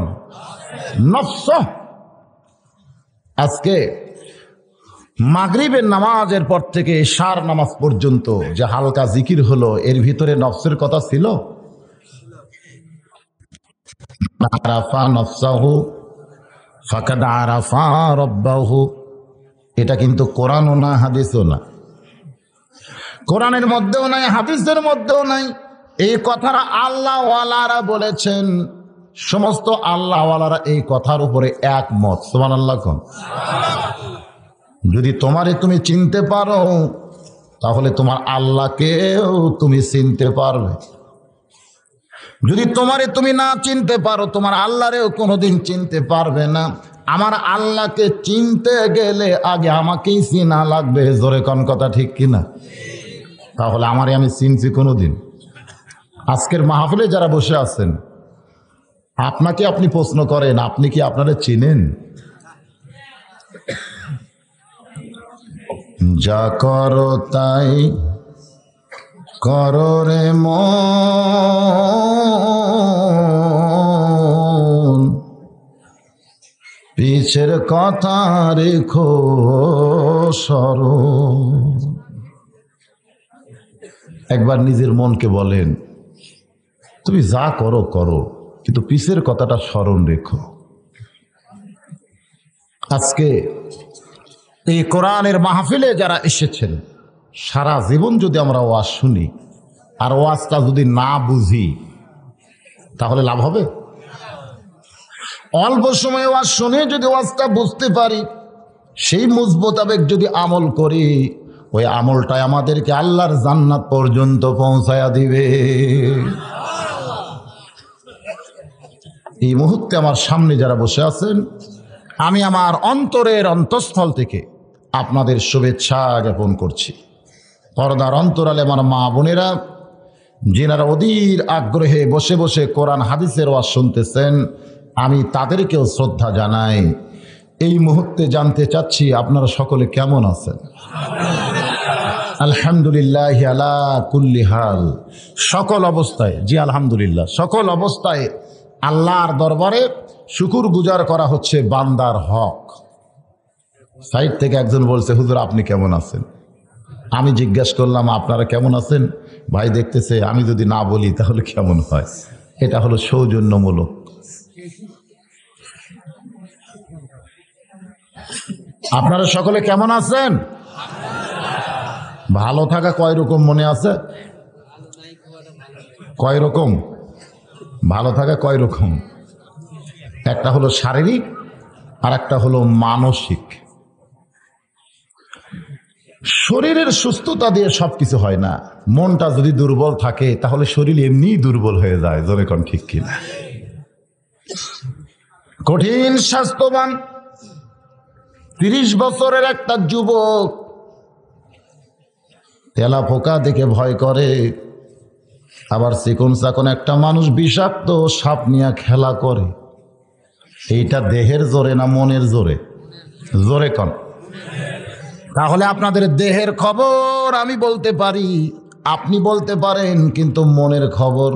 নফস। আজকে মাগরিবের নামাজের পর থেকে ইশার নামাজ পর্যন্ত যে হালকা জিকির হলো, এর ভিতরে নফসের কথা ছিল? আরাফা নফসাহু ফাকাদ আরাফা রাব্বাহু। এটা কিন্তু কোরআনও না, হাদিসও না। কোরআনের মধ্যেও নাই, হাদিসের মধ্যেও নাই। এই কথাটা আল্লাহওয়ালারা বলেছেন। সমস্ত আল্লাহওয়ালারা এই কথার উপরে একমত। সুবহানাল্লাহ। যদি তোমারে তুমি চিনতে পারো, তাহলে তোমার আল্লাহকেও তুমি চিনতে পারবে। যদি তোমারে তুমি না চিনতে পারো, তোমার আল্লাহরেও কোনোদিন চিনতে পারবে না। আমার আল্লাহকে চিনতে গেলে আগে আমাকেই চিনা লাগবে। জোরে কোন কথা ঠিক কিনা? তাহলে আমারে আমি চিনছি কোনোদিন? আজকের মাহফিলে যারা বসে আছেন, আপনাকে আপনি প্রশ্ন করেন, আপনি কি আপনারা চিনেন? যা করো তাই করো রে মন, পিছের কথা রেখো স্মরণ। একবার নিজের মনকে বলেন, তুমি যা করো করো, কিন্তু পিছের কথাটা স্মরণ রেখো। আজকে এই কোরআনের মাহফিলে যারা এসেছেন, সারা জীবন যদি আমরা ওয়াজ শুনি আর ওয়াজটা যদি না বুঝি, তাহলে লাভ হবে? অল্প সময় ওয়াজ শুনে যদি ওয়াজটা বুঝতে পারি, সেই মোতাবেক যদি আমল করি, ওই আমলটাই আমাদেরকে আল্লাহর জান্নাত পর্যন্ত পৌঁছায়া দিবে। এই মুহূর্তে আমার সামনে যারা বসে আছেন, আমি আমার অন্তরের অন্তঃস্থল থেকে আপনাদের শুভেচ্ছা জ্ঞাপন করছি। পর্দার অন্তরালে আমার মা বোনেরা, যিনারা অধীর আগ্রহে বসে বসে কোরআন হাদিসের ওয়াজ শুনতেছেন, আমি তাদেরকেও শ্রদ্ধা জানাই। এই মুহূর্তে জানতে চাচ্ছি আপনারা সকলে কেমন আছেন? আলহামদুলিল্লাহ আলা কুল্লি হাল, সকল অবস্থায়। জি আলহামদুলিল্লাহ, সকল অবস্থায় আল্লাহর দরবারে শুকুর গুজার করা হচ্ছে বান্দার হক। সাইড থেকে একজন বলছে, হুজুর আপনি কেমন আছেন? আমি জিজ্ঞাসা করলাম আপনারা কেমন আছেন? ভাই দেখতেছে আমি যদি না বলি তাহলে কেমন হয়। এটা হলো সৌজন্যমূলক। আপনারা সকলে কেমন আছেন? ভালো থাকা কয় রকম মনে আছে? কয় রকম ভালো থাকা? কয় রকম? একটা হলো শারীরিক, আর একটা হলো মানসিক। শরীরের সুস্থতা দিয়ে সবকিছু হয় না। মনটা যদি দুর্বল থাকে তাহলে শরীর এমনিই দুর্বল হয়ে যায়। জোরে কোন ঠিক কিনা? কঠিন স্বাস্থ্যবান 30 বছরের একটা যুবক তেলা পোকা দেখে ভয় করে, আবার চিকন চাকন একটা মানুষ বিষাক্ত সাপ নিয়ে খেলা করে। এইটা দেহের জোরে না মনের জোরে? জোরে কোন? তাহলে আপনাদের দেহের খবর আমি বলতে পারি, আপনি বলতে পারেন, কিন্তু মনের খবর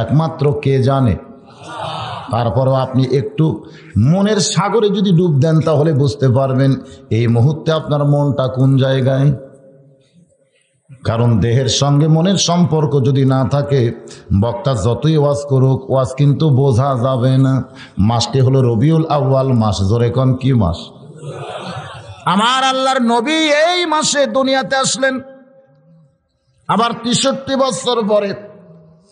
একমাত্র কে জানে? তারপরও আপনি একটু মনের সাগরে যদি ডুব দেন তাহলে বুঝতে পারবেন এই মুহূর্তে আপনার মনটা কোন জায়গায়। কারণ দেহের সঙ্গে মনের সম্পর্ক যদি না থাকে, বক্তা যতই ওয়াজ করুক, ওয়াজ কিন্তু বোঝা যাবে না। মাসটি হলো রবিউল আউয়াল মাস। জোরে কোন কি মাস? আমার আল্লাহর নবী এই মাসে দুনিয়াতে আসলেন, আবার ৬৩ বছর পরে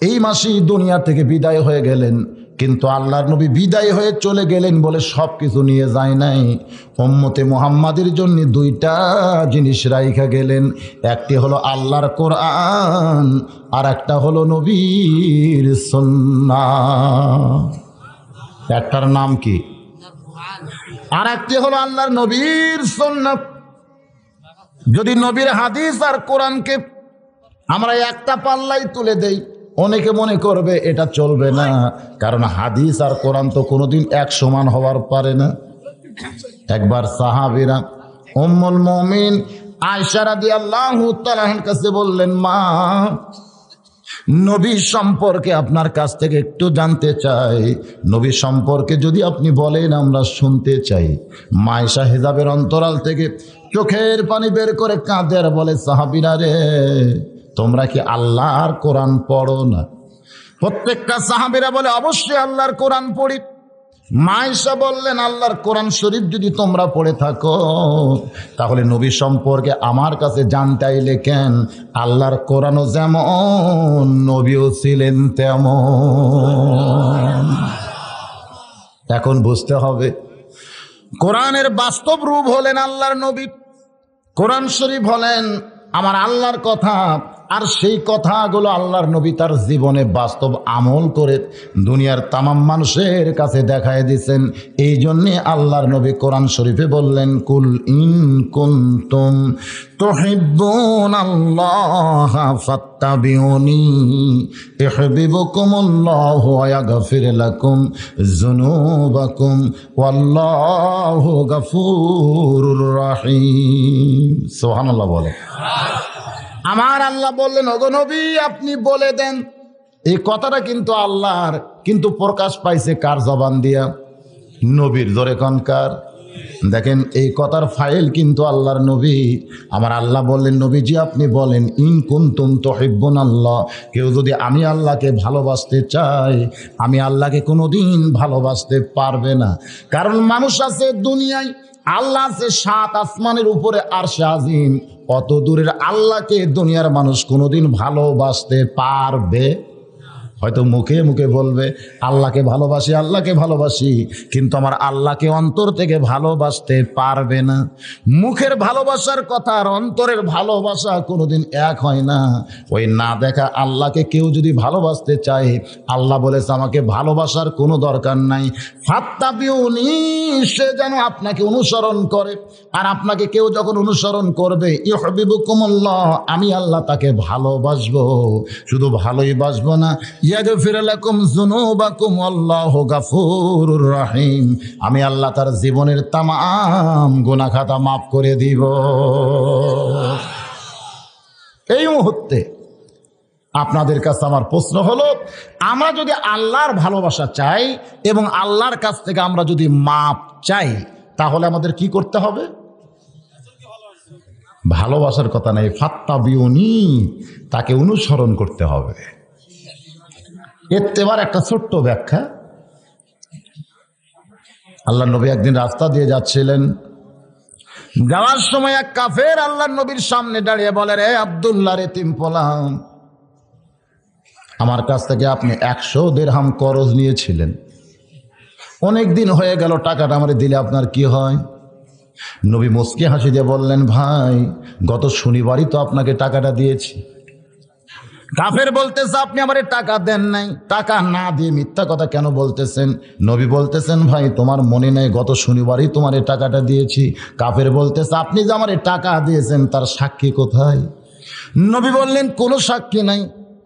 এই মাসেই দুনিয়া থেকে বিদায় হয়ে গেলেন। কিন্তু আল্লাহর নবী বিদায় হয়ে চলে গেলেন বলে সব কিছু নিয়ে যায় নাই। উম্মতে মুহাম্মাদের জন্য দুইটা জিনিস রাইখা গেলেন। একটি হলো আল্লাহর কোরআন, আর একটা হলো নবীর সুন্নাহ। একটার নাম কি? আর একটি হলো আল্লাহর নবীর সুন্নাহ। যদি নবীর হাদিস আর কোরআনকে আমরা একটা পাল্লাই তুলে দেই, অনেকে মনে করবে এটা চলবে না, কারণ হাদিস আর কোরআন তো কোনোদিন এক সমান হওয়ার পারে না। একবার সাহাবীরা উম্মুল মুমিন আয়েশা রাদিয়াল্লাহু তাআলার কাছে বললেন, মা, নবী সম্পর্কে আপনার কাছ থেকে একটু জানতে চাই। নবী সম্পর্কে যদি আপনি বলেন আমরা শুনতে চাই। মা আয়েশা হিজাবের অন্তরাল থেকে চোখের পানি বের করে কাঁদে আর বলে, সাহাবীরা রে, তোমরা কি আল্লাহর কোরআন পড়ো না? প্রত্যেকটা সাহাবীরা বলে, অবশ্যই আল্লাহর কোরআন পড়ি। মা আয়েশা বললেন, আল্লাহর কোরআন শরীফ যদি তোমরা পড়ে থাকো, তাহলে নবী সম্পর্কে আমার কাছে জানতে আইলে কেন? আল্লাহর কোরআনও যেমন, নবীও ছিলেন তেমন। এখন বুঝতে হবে, কোরআনের বাস্তব রূপ হলেন আল্লাহর নবী। কোরআন শরীফ হলেন আমার আল্লাহর কথা, আর সেই কথাগুলো আল্লাহর নবী তার জীবনে বাস্তব আমল করে দুনিয়ার তামাম মানুষের কাছে দেখায় দিয়েছেন। এই জন্যে আল্লাহর নবী কোরআন শরীফে বললেন, কুল ইন কুনতুম তুহিব্বুনাল্লাহ ফাত্তাবিউনি ইউহিব্বুকুমুল্লাহু ওয়া ইয়াগফির লাকুম যুনুবাকুম ওয়াল্লাহু গফুরুর রহিম। সুবহানাল্লাহ বলে। আমার আল্লাহ বললেন, ওগো নবী, আপনি বলে দেন। এই কথাটা কিন্তু আল্লাহর, কিন্তু প্রকাশ পাইছে কার জবান দিয়া? নবীর। ধরে কনকার দেখেন, এই কথার ফাইল কিন্তু আল্লাহর নবী। আমার আল্লাহ বললেন, নবীজি আপনি বলেন, ইন কুনতুম তুহিব্বুনাল্লাহ, কেউ যদি আমি আল্লাহকে ভালোবাসতে চাই, আমি আল্লাহকে কোনোদিন ভালোবাসতে পারবে না। কারণ মানুষ আছে দুনিয়ায়, আল্লাহ আছে ৭ আসমানের উপরে আরশে আজিম। অত দূরের আল্লাহকে দুনিয়ার মানুষ কোনোদিন ভালোবাসতে পারবে? হয়তো মুখে মুখে বলবে আল্লাহকে ভালোবাসি, আল্লাহকে ভালোবাসি, কিন্তু আমার আল্লাহকে অন্তর থেকে ভালোবাসতে পারবে না। মুখের ভালোবাসার কথা আর অন্তরের ভালোবাসা কোনোদিন এক হয় না। ওই না দেখা আল্লাহকে কেউ যদি ভালোবাসতে চায়, আল্লাহ বলেছে আমাকে ভালোবাসার কোনো দরকার নাই। ফাত্তাবিউনি, সে যেন আপনাকে অনুসরণ করে। আর আপনাকে কেউ যখন অনুসরণ করবে, ইউহিব্বুকুমুল্লাহ, আমি আল্লাহ তাকে ভালোবাসবো। শুধু ভালোই বাসবো না, ইয়াগফির লাকুম যুনুবাকুম আল্লাহু গফুরুর রহিম, আমি আল্লাহ তার জীবনের তামাম গুনাহ খাতা মাফ করে দিব। এই মুহূর্তে আপনাদের কাছে আমার প্রশ্ন হলো, আমরা যদি আল্লাহর ভালোবাসা চাই এবং আল্লাহর কাছ থেকে আমরা যদি মাপ চাই, তাহলে আমাদের কি করতে হবে? ভালোবাসার কথা নেই, ফাত্তাবিউনি, তাকে অনুসরণ করতে হবে। এবার একটা ছোট্ট ব্যাখ্যা। আল্লাহ নবী একদিন রাস্তা দিয়ে যাচ্ছিলেন, যাওয়ার সময় এক কাফের আল্লাহ নবীর সামনে দাঁড়িয়ে বলে, রে আব্দুল্লাহ রে তিমপোলাম, আমার কাছ থেকে আপনি 100 দিরহাম করজ নিয়েছিলেন, অনেক দিন হয়ে গেল, টাকাটা আমার দিলে আপনার কি হয়? নবী মুস্কি হাসি দিয়ে বললেন, ভাই, গত শনিবারই তো আপনাকে টাকাটা দিয়েছি। কাফের বলতেছে, আপনি আমারে টাকা দেন নাই, টাকা না দিয়ে মিথ্যা কথা কেন বলতেছেন? নবী বলতেছেন, ভাই তোমার মনে নেই, গত শনিবারই তোমার এই টাকাটা দিয়েছি। কাফের বলতেছে, আপনি যে আমার টাকা দিয়েছেন তার সাক্ষী কোথায়? নবী বললেন, কোনো সাক্ষী নাই,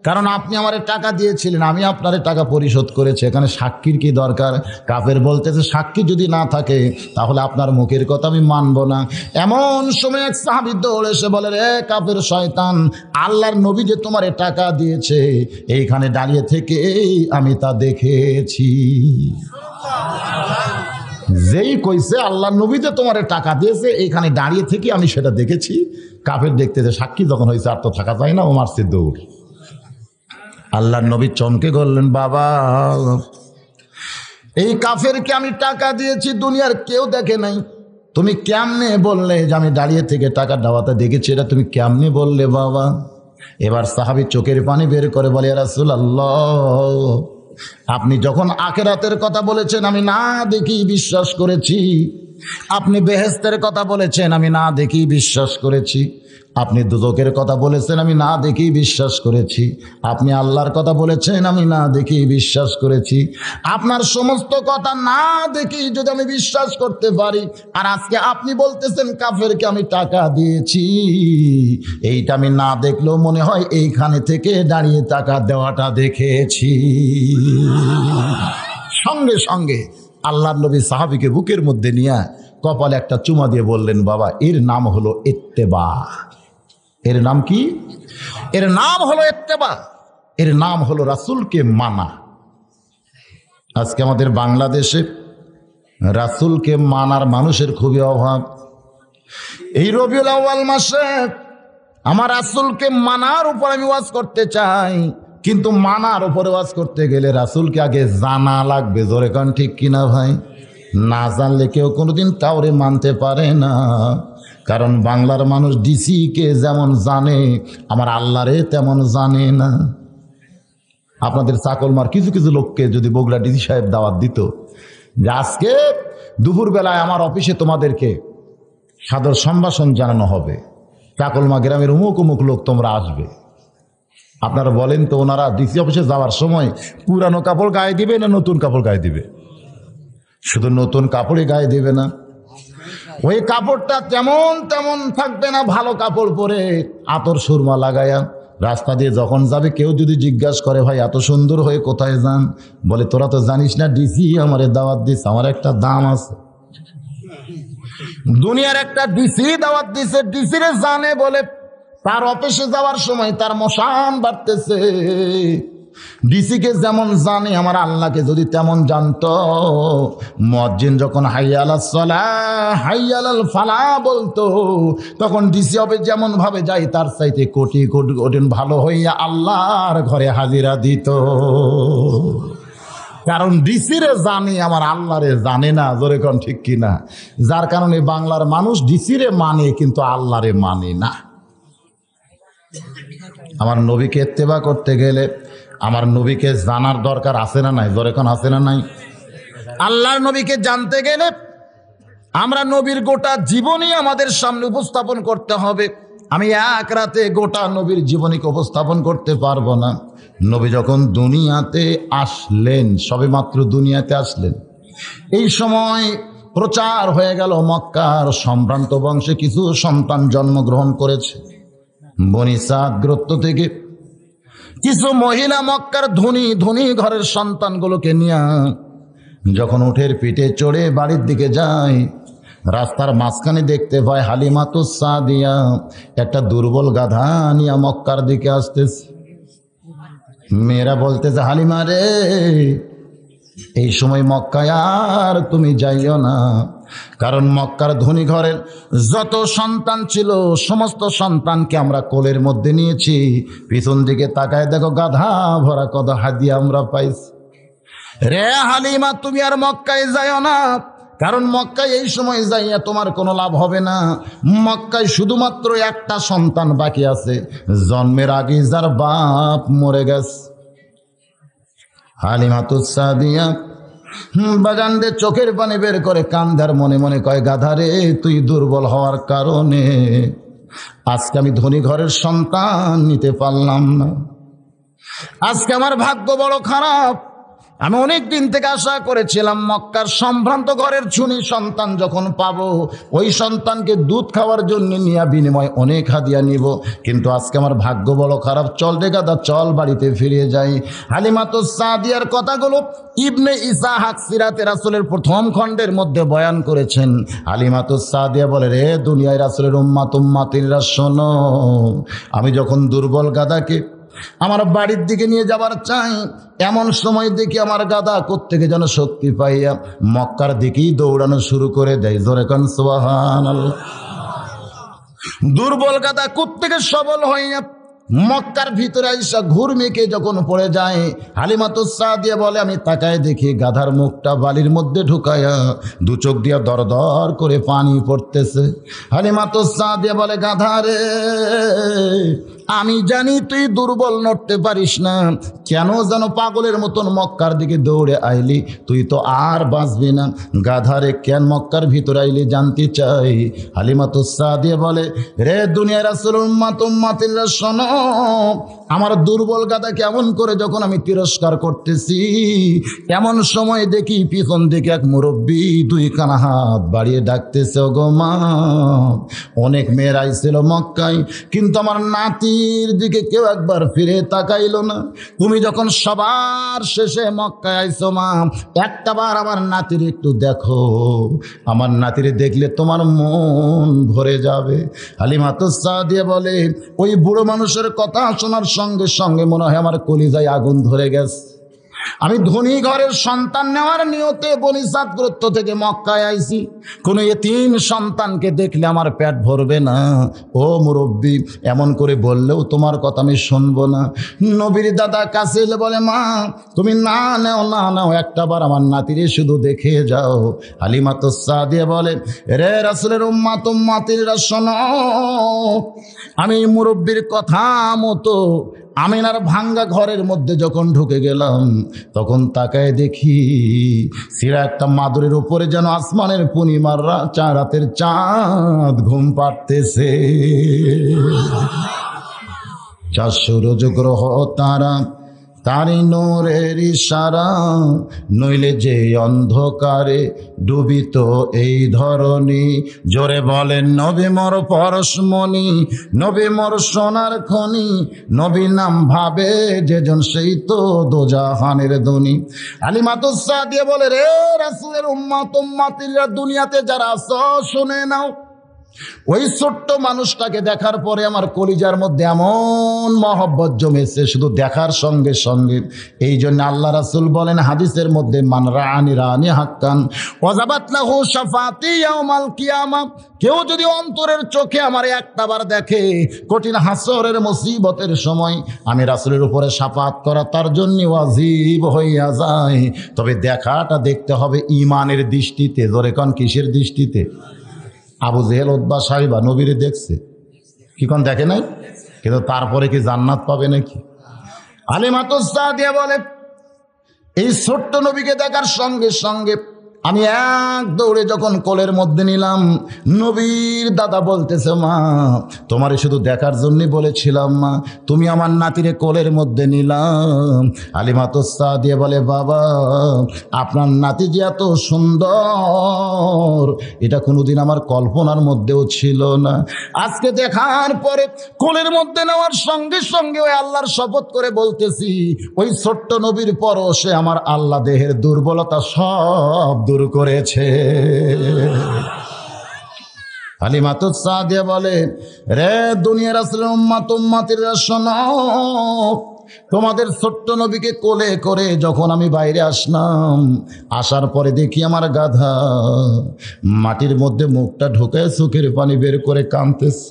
কারণ আপনি আমার টাকা দিয়েছিলেন, আমি আপনার টাকা পরিশোধ করেছি, এখানে সাক্ষীর কি দরকার? কাফের বলতেছে, সাক্ষী যদি না থাকে তাহলে আপনার মুখের কথা আমি মানব না। এমন সময় এক সাহাবী দৌড়ে এসে বলে, রে কাফের শয়তান, আল্লাহর নবী যে তোমার টাকা দিয়েছে, এইখানে দাঁড়িয়ে থেকে আমি তা দেখেছি। যেই কইছে আল্লাহ নবী যে তোমারে টাকা দিয়েছে, এইখানে দাঁড়িয়ে থেকে আমি সেটা দেখেছি। কাফের দেখতে যে সাক্ষী যখন হয়েছে আর তো থাকা যায় না, ও মারছে দৌড়। আল্লাহ নবী চমকে বললেন, বাবা এই কাফেরকে আমি টাকা দিয়েছি, দুনিয়ার কেউ দেখে নাই, তুমি কেমনে বললে যে আমি দাঁড়িয়ে থেকে টাকা দেওয়াতে দেখেছি? এটা তুমি কেমনে বললে বাবা? এবার সাহাবী চোখের পানি বের করে বলে, ইয়া রাসূলুল্লাহ, আপনি যখন আখিরাতের কথা বলেছেন আমি না দেখি বিশ্বাস করেছি, আপনি বেহেশতের কথা বলেছেন আমি না দেখি বিশ্বাস করেছি, আপনি দুজকের কথা বলেছেন আমি না দেখি বিশ্বাস করেছি, আপনি আল্লাহর কথা বলেছেন আমি না দেখি বিশ্বাস করেছি। আপনার সমস্ত কথা না দেখি যদি আমি বিশ্বাস করতে পারি, আর আজকে আপনি বলতেছেন কাফেরকে আমি টাকা দিয়েছি, এইটা আমি না দেখলেও মনে হয় এইখানে থেকে দাঁড়িয়ে টাকা দেওয়াটা দেখেছি। সঙ্গে সঙ্গে আল্লাহর নবী সাহাবীকে বুকের মধ্যে নিয়ে কপালে একটা চুমা দিয়ে বললেন, বাবা এর নাম হলো ইত্তেবা। এর নাম কি? এর নাম হলো ইত্তেবা, এর নাম হলো রাসূলকে মানা। আজকে আমাদের বাংলাদেশে রাসূলকে মানার মানুষের খুবই অভাব। এই রবিউল আউয়াল মাসে আমার রাসূলকে মানার উপর আমি ওয়াজ করতে চাই, কিন্তু মানার উপরে ওয়াজ করতে গেলে রাসূলকে আগে জানা লাগবে। জোরে কান ঠিক কিনা ভাই? না জানলে কেউ কোনোদিন কাউরে মানতে পারে না। কারণ বাংলার মানুষ ডিসি কে যেমন জানে আমার আল্লাহরে তেমন জানে না। আপনাদের চাকলমার কিছু কিছু লোককে যদি বগুড়া ডিসি সাহেব দাওয়াত দিত যে আজকে দুপুরবেলায় আমার অফিসে তোমাদেরকে সাদর সম্ভাষণ জানানো হবে, চাকলমা গ্রামের অমুক অমুক লোক তোমরা আসবে, আপনারা বলেন তো ওনারা ডিসি অফিসে যাওয়ার সময় পুরানো কাপড় গায়ে দিবে না নতুন কাপড় গায়ে দিবে? শুধু নতুন কাপড়ই গায়ে দিবে না, ওই কাপড়টা তেমন তেমন থাকবে না, ভালো কাপড় পরে আতর সুরমা লাগায়া রাস্তা দিয়ে যখন যাবে কেউ যদি জিজ্ঞাসা করে ভাই এত সুন্দর হয়ে কোথায় যান, বলে তোরা তো জানিস না ডিসি আমারে দাওয়াত দিস, আমার একটা দাম আছে। দুনিয়ার একটা ডিসি দাওয়াত দিছে, ডিসিরে জানে বলে তার অফিসে যাওয়ার সময় তার মশান বাড়তেছে। ডিসিকে যেমন জানে আমার আল্লাহকে যদি তেমন জানতো, মুয়াজ্জিন যখন হাইয়া আলাস সালাহ হাইয়া আলাল ফালাহ বলতো তখন ডিসি হবে যেমন ভাবে যাই তার চাইতে কোটি কোটি কোটি ভালো হইয়া আল্লাহর ঘরে হাজিরা দিত। কারণ ডিসিরে জানে আমার আল্লাহরে জানে না। জোরে কোন ঠিক কিনা? যার কারণে বাংলার মানুষ ডিসিরে মানে কিন্তু আল্লাহরে মানে না। আমার নবীকে ইত্তেবা করতে গেলে আমার নবীকে জানার দরকার আছে না নাই? জোরে কোন আছে না নাই? আল্লাহর নবীকে জানতে গেলে আমরা নবীর গোটা জীবনী আমাদের সামনে উপস্থাপন করতে হবে। আমি এক রাতে গোটা নবীর জীবনীকে উপস্থাপন করতে পারবো না। নবী যখন দুনিয়াতে আসলেন, সবেমাত্র দুনিয়াতে আসলেন, এই সময় প্রচার হয়ে গেল মক্কার সম্ভ্রান্ত বংশে কিছু সন্তান জন্মগ্রহণ করেছে। বনি সাদ গোত্র থেকে কিছু মহিলা মক্কার ধনী ধনী ঘরের সন্তানগুলোকে নিয়ে যখন উঠের পিঠে চড়ে বাড়ির দিকে যায়, রাস্তার মাঝখানে দেখতে পায় হালিমাতুস সাদিয়া একটা দুর্বল গাধা নিয়ে মক্কার দিকে আসতেছে। মেয়েরা বলতেছে, হালিমা রে এই সময় মক্কায় আর তুমি যাইও না, কারণ মক্কার ধনী ঘরের যত সন্তান ছিল সমস্ত সন্তানকে আমরা কোলের মধ্যে নিয়েছি, পিছন দিকে তাকায় দেখো গাধা ভরা কত হাদিয়া আমরা পাইছি। রে হালিমা তুমি আর মক্কায় যাইও না, কারণ মক্কায় এই সময় যাইয়া তোমার কোনো লাভ হবে না। মক্কায় শুধুমাত্র একটা সন্তান বাকি আছে, জন্মের আগে যার বাপ মরে গেছে। হালিমাতুস সাদিয়া বাগানদে চোখের পানি বের করে কান্দার মনে মনে কয়, গাধারে তুই দুর্বল হওয়ার কারণে আজকে আমি ধনী ঘরের সন্তান নিতে পারলাম না। আজকে আমার ভাগ্য বড় খারাপ। আমি অনেক দিন থেকে আশা করেছিলাম মক্কার সম্ভ্রান্ত ঘরের চুনি সন্তান যখন পাবো ওই সন্তানকে দুধ খাওয়ার জন্য নিয়ে বিনিময় অনেক হাদিয়া নিব, কিন্তু আজকে আমার ভাগ্য বড় খারাপ। চল রে গাদা চল বাড়িতে ফিরে যাই। হালিমাতুস সাদিয়ার কথাগুলো ইবনে ইসহাক সিরাতে রাসূলের প্রথম খণ্ডের মধ্যে বয়ান করেছেন। হালিমাতুস সাদিয়া বলে, রে দুনিয়ায় রাসূলের উম্মাতিরা শোনো, আমি যখন দুর্বল গাদাকে আমার বাড়ির দিকে নিয়ে যাবার চাই, এমন সময় দেখি আমার গাধা কোত্থেকে যেন শক্তি পাইয়া মক্কার দিকেই দৌড়ানো শুরু করে দেয়। জোরে কান সুবহানাল্লাহ। দুর্বল গাধা কোত্থেকে সবল হইয়া মক্কার ভিতরে আইসা ঘুরমেকে যখন পড়ে যায়, হালিমাতুস সাদিয়া বলে আমি তাকায় দেখি গাধার মুখটা বালির মধ্যে ঢুকায়া দু চোখ দিয়া দর দর করে পানি পড়তেছে। হালিমাতুস সাদিয়া বলে গাধা রে, আমি জানি তুই দুর্বল, নড়তে পারিস না, কেন যেন পাগলের মতন মক্কার দিকে দৌড়ে আইলি, তুই তো আর বাঁচবি না। গাধারে কেন মক্কার ভিতরে আইলি জানতে চাই। হালিমাতুস সাদিয়া বলে রে দুনিয়ার রাসূল উম্মাতিল্লাহ, শোনো, আমার দুর্বল গাধা কেমন করে যখন আমি তিরস্কার করতেছি, এমন সময় দেখি পিছন দিকে এক মুরব্বী দুই কানা হাত বাড়িয়ে ডাকতেছে, ওগো মা। অনেক মেয়ের আইছিল মক্কায়, কিন্তু আমার নাতির দিকে কেউ একবার ফিরে তাকাইল না। তুমি যখন সবার শেষে মক্কায় আইছো মা, একটাবার আমার নাতির একটু দেখো, আমার নাতির দেখলে তোমার মন ভরে যাবে। হালিমাতুস সাদিয়া বলে ওই বুড়ো মানুষের কথা শোনার সঙ্গে সঙ্গে মনে হয় আমার কলিজায় আগুন ধরে গেছে। আমি ধনী ঘরের সন্তান নেওয়ার নিয়তে বনি সাদ গোত্র থেকে মক্কায় আইছি, কোন এতিম সন্তানকে দেখলে আমার পেট ভরবে না। ও মুরব্বী, এমন করে বললেও তোমার কথা আমি শুনবো না। নবীর দাদা কাছে এলে বলে মা তুমি না নাও, একটাবার আমার নাতিরে শুধু দেখে যাও। হালিমাতুস সাদিয়া বলে রে রাসূলের উম্মাতিরা শোনো, আমি মুরব্বীর কথা মতো আমিনার ভাঙ্গা ঘরের মধ্যে যখন ঢুকে গেলাম, তখন তাকায় দেখি সিরা একটা মাদুরের উপরে যেন আসমানের পূর্ণিমার রাতের চাঁদ ঘুম পাড়তেছে। 400 রোজ গ্রহ তারা, তারি নূরের ইশারা, নইলে যে অন্ধকারে ডুবিত এই ধরনী। জোরে বলেন নবী মোর পরশমণি, নবী মোর সোনার খনি, নবী নাম ভাবে যেজন সেই তো দোজাহানের ধনী। হালিমাতুস সাদিয়া বলে রে রাসূলের উম্মাতিরা, দুনিয়াতে যারা আছো শুনে নাও, ওই ছোট্ট মানুষটাকে দেখার পরে আমার কলিজার মধ্যে এমন মহব্বত জমেছে শুধু দেখার সঙ্গে সঙ্গে। এই জন্য আল্লাহ রাসূল বলেন হাদিসের মধ্যে, মান রাআনি হাক্কান ওয়াজাবাত লাহু শাফাতি ইয়াউমাল কিয়ামা, কেউ যদি অন্তরের চোখে আমার একটাবার দেখে, কঠিন হাসরের মুসিবতের সময় আমি রাসূলের উপরে শাফাত করা তার জন্য ওয়াজিব হইয়া যায়। তবে দেখাটা দেখতে হবে ঈমানের দৃষ্টিতে। জোরে কোন কিসের দৃষ্টিতে? আবু জেহেল উতবা সাইবা নবীরে দেখছে, কি কোন দেখে নাই? কিন্তু তারপরে কি জান্নাত পাবে নাকি? হালিমাতুস সাদিয়া বলে এই ছোট্ট নবীকে দেখার সঙ্গে সঙ্গে আমি এক দৌড়ে যখন কোলের মধ্যে নিলাম, নবীর দাদা বলতেছে মা তোমারে শুধু দেখার জন্যই বলেছিলাম মা, তুমি আমার নাতিরে কোলের মধ্যে নিলাম। হালিমাতুস সাদিয়া বলে বাবা আপনার নাতি যে এত সুন্দর এটা কোনোদিন আমার কল্পনার মধ্যেও ছিল না। আজকে দেখার পরে কোলের মধ্যে নেওয়ার সঙ্গে সঙ্গে ওই আল্লাহর শপথ করে বলতেছি, ওই ছোট্ট নবীর পরশে আমার আল্লাহ দেহের দুর্বলতা সব দূর করেছে। হালিমাতুস সাদিয়া বলে রে দুনিয়ার রাসূলের উম্মাতিরা শোনো, তোমাদের ছোট্ট নবীকে কোলে করে যখন আমি বাইরে আসলাম, আসার পরে দেখি আমার গাধা মাটির মধ্যে মুখটা ঢোকে চোখের পানি বের করে কাঁদতেছে।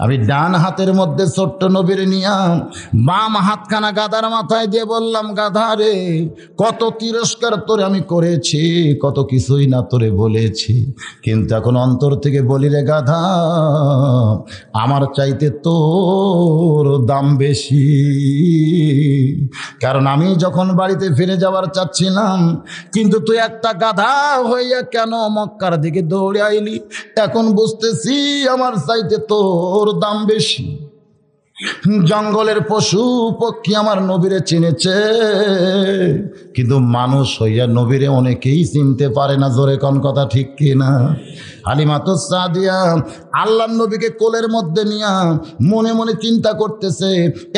আমি ডান হাতের মধ্যে ছোট্ট নবীর নিয়া বাম হাতখানা গাধার মাথায় দিয়ে বললাম, গাধা রে কত তিরস্কার তোরে আমি করেছি, কত কিছুই না তোরে বলেছি, কিন্তু এখন অন্তর থেকে বলি রে গাধা আমার চাইতে তোর দাম বেশি। কারণ আমি যখন বাড়িতে ফিরে যাওয়ার চাচ্ছিলাম, কিন্তু তুই একটা গাধা হইয়া কেন মক্কার দিকে দৌড়ে আইলি, এখন বুঝতেছি আমার চাইতে তোর দাম বেশি। জঙ্গলের পশু পক্ষী আমার নবীরে চিনেছে, কিন্তু মানুষ হইয়া নবীরে অনেকেই চিনতে পারে না। জোরে কোন কথা ঠিক কিনা? হালিমাতুস সাদিয়া আল্লাহর নবীকে কোলের মধ্যে নিয়া মনে মনে চিন্তা করতেছে,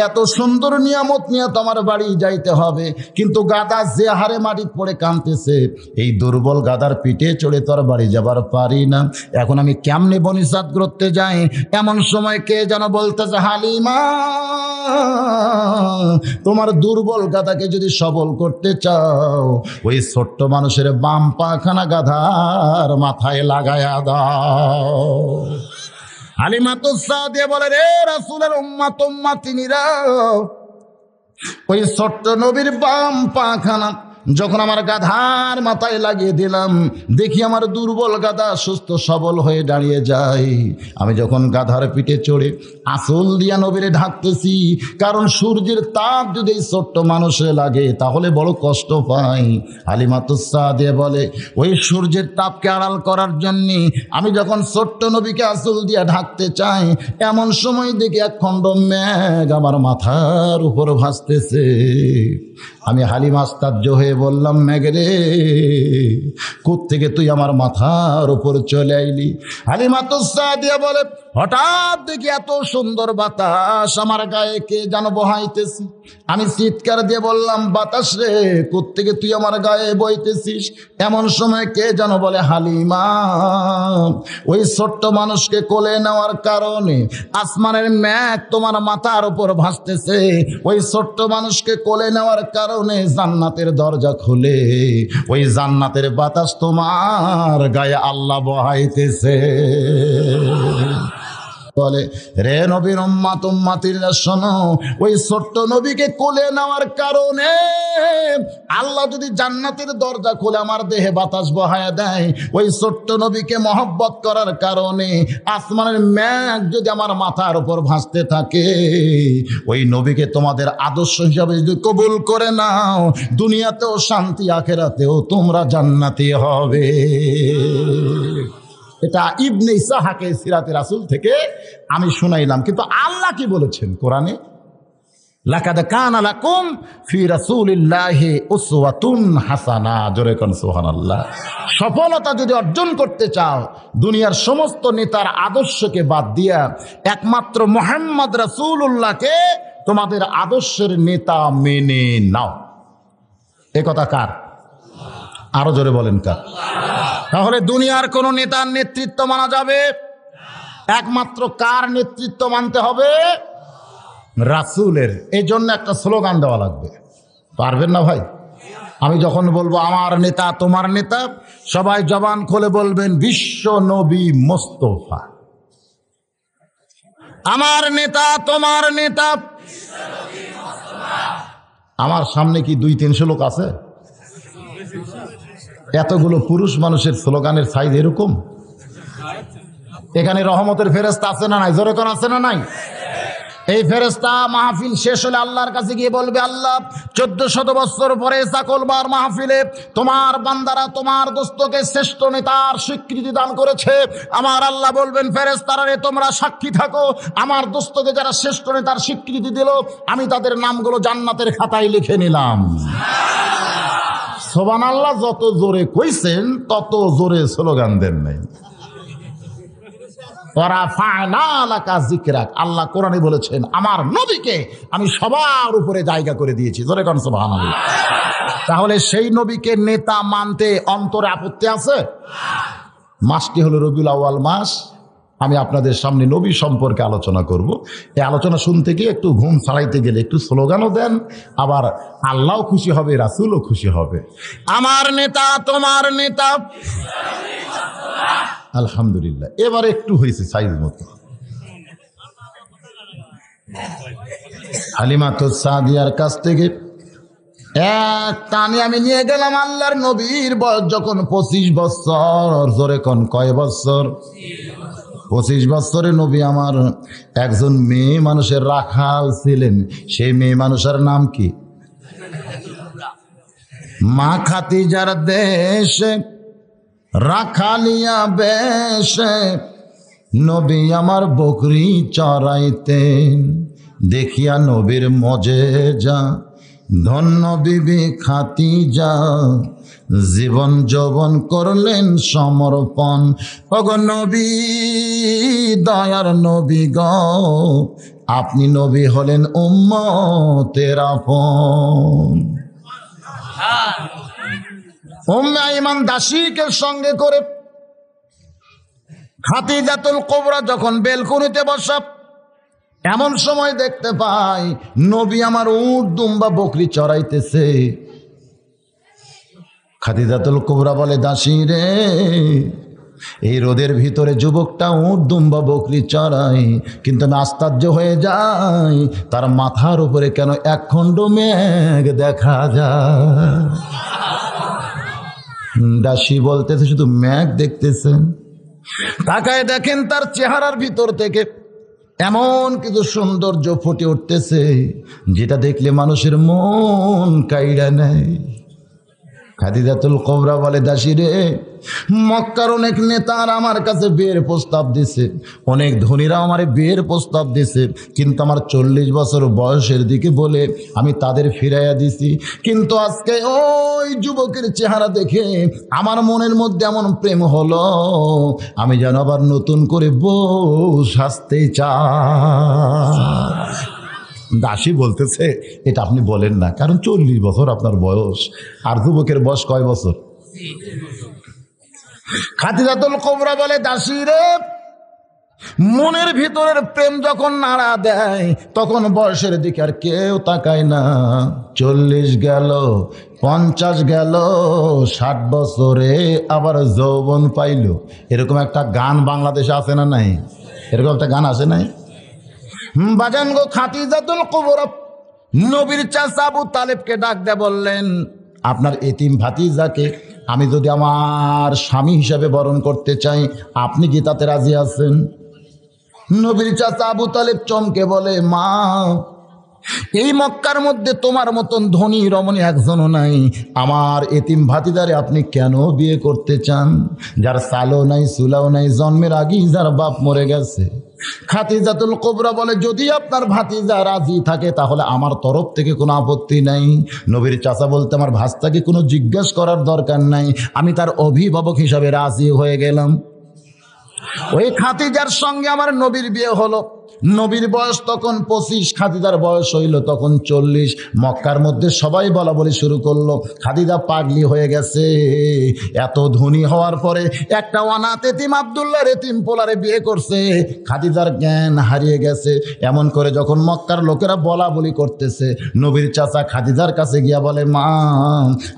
এত সুন্দর নিয়ামত নিয়ে তো আমার বাড়ি যাইতে হবে, কিন্তু গাদা যে হারে মাটি পড়ে কাঁদতেছে, এই দুর্বল গাদার পিঠে চড়ে তোর বাড়ি যাবার পারি না, এখন আমি কেমনে বনিসাত করতে যাই। এমন সময় কে যেন বলতেছে, হালিমা তোমার দুর্বল গাদাকে যদি সবল করতে চাও, ওই ছোট্ট মানুষের বাম পাখানা গাধার মাথায় লাগায়া দাও। হালিমাতুস সাদিয়া বলে, রে রাসূলের উম্মত উম্মাতিনীরা, ওই ছোট্ট নবীর বাম পাখানা যখন আমার গাধার মাথায় লাগিয়ে দিলাম, দেখি আমার দুর্বল গাধা সুস্থ সবল হয়ে দাঁড়িয়ে যায়। আমি যখন গাধার পিঠে চড়ে আঁচল দিয়া নবীরে ঢাকতেছি, কারণ সূর্যের তাপ যদি এই ছোট্ট মানুষে লাগে তাহলে বড় কষ্ট পাই। হালিমাতুস সাদিয়া বলে, ওই সূর্যের তাপকে আড়াল করার জন্যে আমি যখন ছোট্ট নবীকে আঁচল দিয়া ঢাকতে চাই, এমন সময় দেখি এক খণ্ড মেঘ আমার মাথার উপর ভাসতেছে। আমি হালিমা আশ্চর্য হয়ে বললাম, মেঘরে কোত্থেকে তুই আমার মাথার উপর চলে আইলি? হালিমাতুস সাদিয়া বলে, হঠাৎ দেখি এত সুন্দর বাতাস আমার গায়ে কে যেন বহাইতেছি। আমি চিৎকার দিয়ে বললাম, বাতাস রে, কোত্থেকে তুই আমার গায়ে বইতেছিস? এমন সময় কে যেন বলে, হালিমা ওই ছোট্ট মানুষকে কোলে নেওয়ার কারণে আসমানের মেঘ তোমার মাথার উপর ভাসতেছে, ওই ছোট্ট মানুষকে কোলে নেওয়ার কারণে জান্নাতের দরজা খুলে ওই জান্নাতের বাতাস তোমার গায়ে আল্লাহ বহাইতেছে। বলে, রে নবীর উম্মত উম্মাতিরা শোনো, ওই ছোট্ট নবীকে কোলে নেওয়ার কারণে আল্লাহ যদি জান্নাতের দরজা খুলে আমার দেহে বাতাস বহায়া দেয়, ওই ছোট্ট নবীকে মহব্বত করার কারণে আসমানের মেঘ যদি আমার মাথার উপর ভাসতে থাকে, ওই নবীকে তোমাদের আদর্শ হিসাবে যদি কবুল করে নাও, দুনিয়াতেও শান্তি, আখিরাতেও তোমরা জান্নাতি হবে। এটা ইবনে ইসহাকের সিরাতে রাসূল থেকে আমি শুনাইলাম। কিন্তু আল্লাহ কি বলেছেন কোরআনে? লাকাদ কানা লাকুম ফি রাসূলিল্লাহি উসওয়াতুন হাসানা। জোরে কোন সুবহানাল্লাহ। সফলতা যদি অর্জন করতে চাও, দুনিয়ার সমস্ত নেতার আদর্শকে বাদ দিয়া একমাত্র মুহাম্মদ রাসূলুল্লাহকে তোমাদের আদর্শের নেতা মেনে নাও। এ কথা কার? আরো জোরে বলেন কার? তাহলে দুনিয়ার কোন নেতার নেতৃত্ব মানা যাবে? একমাত্র কার নেতৃত্ব মানতে হবে? রাসূলের। এই জন্য একটা স্লোগান দেওয়া লাগবে। পারবেন না ভাই? আমি যখন বলবো আমার নেতা তোমার নেতা, সবাই জবান খুলে বলবেন, বিশ্ব নবী মোস্তফা। আমার নেতা তোমার নেতা। আমার সামনে কি 200-300 লোক আছে? এতগুলো পুরুষ মানুষের স্লোগানের সাইজ এরকম? এখানে রহমতের ফেরেশতা আছে না নাই? জোরে কোন আছে না নাই? এই ফেরেশতা মাহফিল শেষ হলে আল্লাহর কাছে গিয়ে বলবে, আল্লাহ 1400 বছর পরে চাকলবার মাহফিলে তোমার বান্দারা তোমার দোস্তকে শ্রেষ্ঠ নেতার স্বীকৃতি দান করেছে। আমার আল্লাহ বলবেন, ফেরেশতারা রে তোমরা সাক্ষী থাকো, আমার দোস্তকে যারা শ্রেষ্ঠ নেতার স্বীকৃতি দিল, আমি তাদের নামগুলো জান্নাতের খাতায় লিখে নিলাম। সুবহানাল্লাহ। যত জোরে কইছেন তত জোরে স্লোগান দেন নাই। আল্লাহ কোরআনে বলেছেন, আমার নবীকে আমি সবার উপরে জায়গা করে দিয়েছি। জোরে কোন সুবহানাল্লাহ। তাহলে সেই নবীকে নেতা মানতে অন্তরে আপত্তি আছে? মাসটি হলো রবিউল আউয়াল মাস। আমি আপনাদের সামনে নবী সম্পর্কে আলোচনা করব। এই আলোচনা শুনতে গিয়ে একটু ঘুম ছাড়াইতে গেলে একটু স্লোগানও দেন, আবার আল্লাহও খুশি হবে, রাসূলও খুশি হবে। আমার নেতা তোমার নেতা। আলহামদুলিল্লাহ, এবারে একটু হয়েছে সাইজ মতো। হালিমাতুস সাদিয়ার কাছ থেকে এক টানে আমি নিয়ে গেলাম। আল্লাহর নবীর বয়স যখন 25 বছর। জোরে কোন কয় বছর? 25 বছরে নবী আমার একজন মেয়ে মানুষের রাখাল ছিলেন। সেই মেয়ে মানুষের নাম কি? মা খাদিজার দেশে রাখালিয়া বেশে নবী আমার বকরি চড়াইতেন। দেখিয়া নবীর মজেজা ধন্য বিবি খাদিজা, জীবন যৌবন করলেন সমর্পণ। ওগো নবী, দয়ার নবী গো, আপনি নবী হলেন উম্মতের আপন। উম্মে আইমান দাসীকে সঙ্গে করে খাদিজাতুল কুবরা যখন বেলকুনিতে বসা, এমন সময় দেখতে পাই নবী আমার উট দুম্বা বকরি চড়াইতেছে। খাদিজাতুল কুবরা বলে, দাসী রে, এই রোদের ভিতরে যুবকটা উট দুম্বা বকরি চড়াই, কিন্তু আমি আশ্চর্য হয়ে যাই তার মাথার উপরে কেন একখণ্ড মেঘ দেখা যায়। দাসী বলতেছে, শুধু মেঘ দেখতেছেন? তাকায় দেখেন তার চেহারার ভিতর থেকে এমন কিছু সৌন্দর্য ফুটে উঠতেছে যেটা দেখলে মানুষের মন কাইড়া নেয়। খাদিজাতুল কুবরা বলে, দাসী রে, মক্কার অনেক নেতারা আমার কাছে বিয়ের প্রস্তাব দিছে, অনেক ধনীরা আমার বিয়ের প্রস্তাব দিছে, কিন্তু আমার 40 বছর বয়সের দিকে বলে আমি তাদের ফিরাইয়া দিছি। কিন্তু আজকে ওই যুবকের চেহারা দেখে আমার মনের মধ্যে এমন প্রেম হলো, আমি যেন আবার নতুন করে বউ সাজতে চাই। দাসী বলতেছে, এটা আপনি বলেন না, কারণ 40 বছর আপনার বয়স, আর যুবকের বয়স কয় বছর? খাদিজাতুল কুবরা বলে, দাসী রে, মনের ভিতরের প্রেম যখন নাড়া দেয় তখন বয়সের দিকে আর কেউ তাকায় না। 40 গেল, 50 গেল, 60 বছরে আবার যৌবন পাইল। এরকম একটা গান বাংলাদেশে আছে না নাই? এরকম একটা গান আছে নাই? বাজান গো, খাদিজাতুল কুবরা নবীর চাচা আবু তালেবকে ডাক দিয়ে বললেন, আপনার এতিম ভাতিজাকে আমি যদি আমার স্বামী হিসাবে বরণ করতে চাই, আপনি কি তাতে রাজি আছেন? নবীর চাচা আবু তালেব চমকে বলে, মা, এই মক্কার মধ্যে তোমার মতন ধনী রমণী একজনও নাই, আমার এতিম ভাতিজারে আপনি কেন বিয়ে করতে চান, যার সালও নাই সুলাও নাই, জন্মের আগেই যার বাপ মরে গেছে? খাদিজাতুল কুবরা বলে, যদি আপনার ভাতিজা রাজি থাকে তাহলে আমার তরফ থেকে কোনো আপত্তি নাই। নবীর চাচা বলতে, আমার ভাস্তাকে কোনো জিজ্ঞেস করার দরকার নাই, আমি তার অভিভাবক হিসাবে রাজি হয়ে গেলাম। ওই খাদিজার সঙ্গে আমার নবীর বিয়ে হলো। নবীর বয়স তখন 25, খাদিজার বয়স হইল তখন 40। মক্কার মধ্যে সবাই বলা বলি শুরু করলো, খাদিজা পাগলি হয়ে গেছে। এত ধনী হওয়ার পরে একটা অনাথ এতিম আব্দুল্লাহর এতিম পোলারে বিয়ে করছে, খাদিজার জ্ঞান হারিয়ে গেছে। এমন করে যখন মক্কার লোকেরা বলা বলি করতেছে, নবীর চাচা খাদিজার কাছে গিয়া বলে, মা,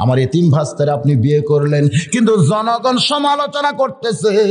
আমার এতিম ভাস্তারে আপনি বিয়ে করলেন, কিন্তু জনগণ সমালোচনা করতেছে।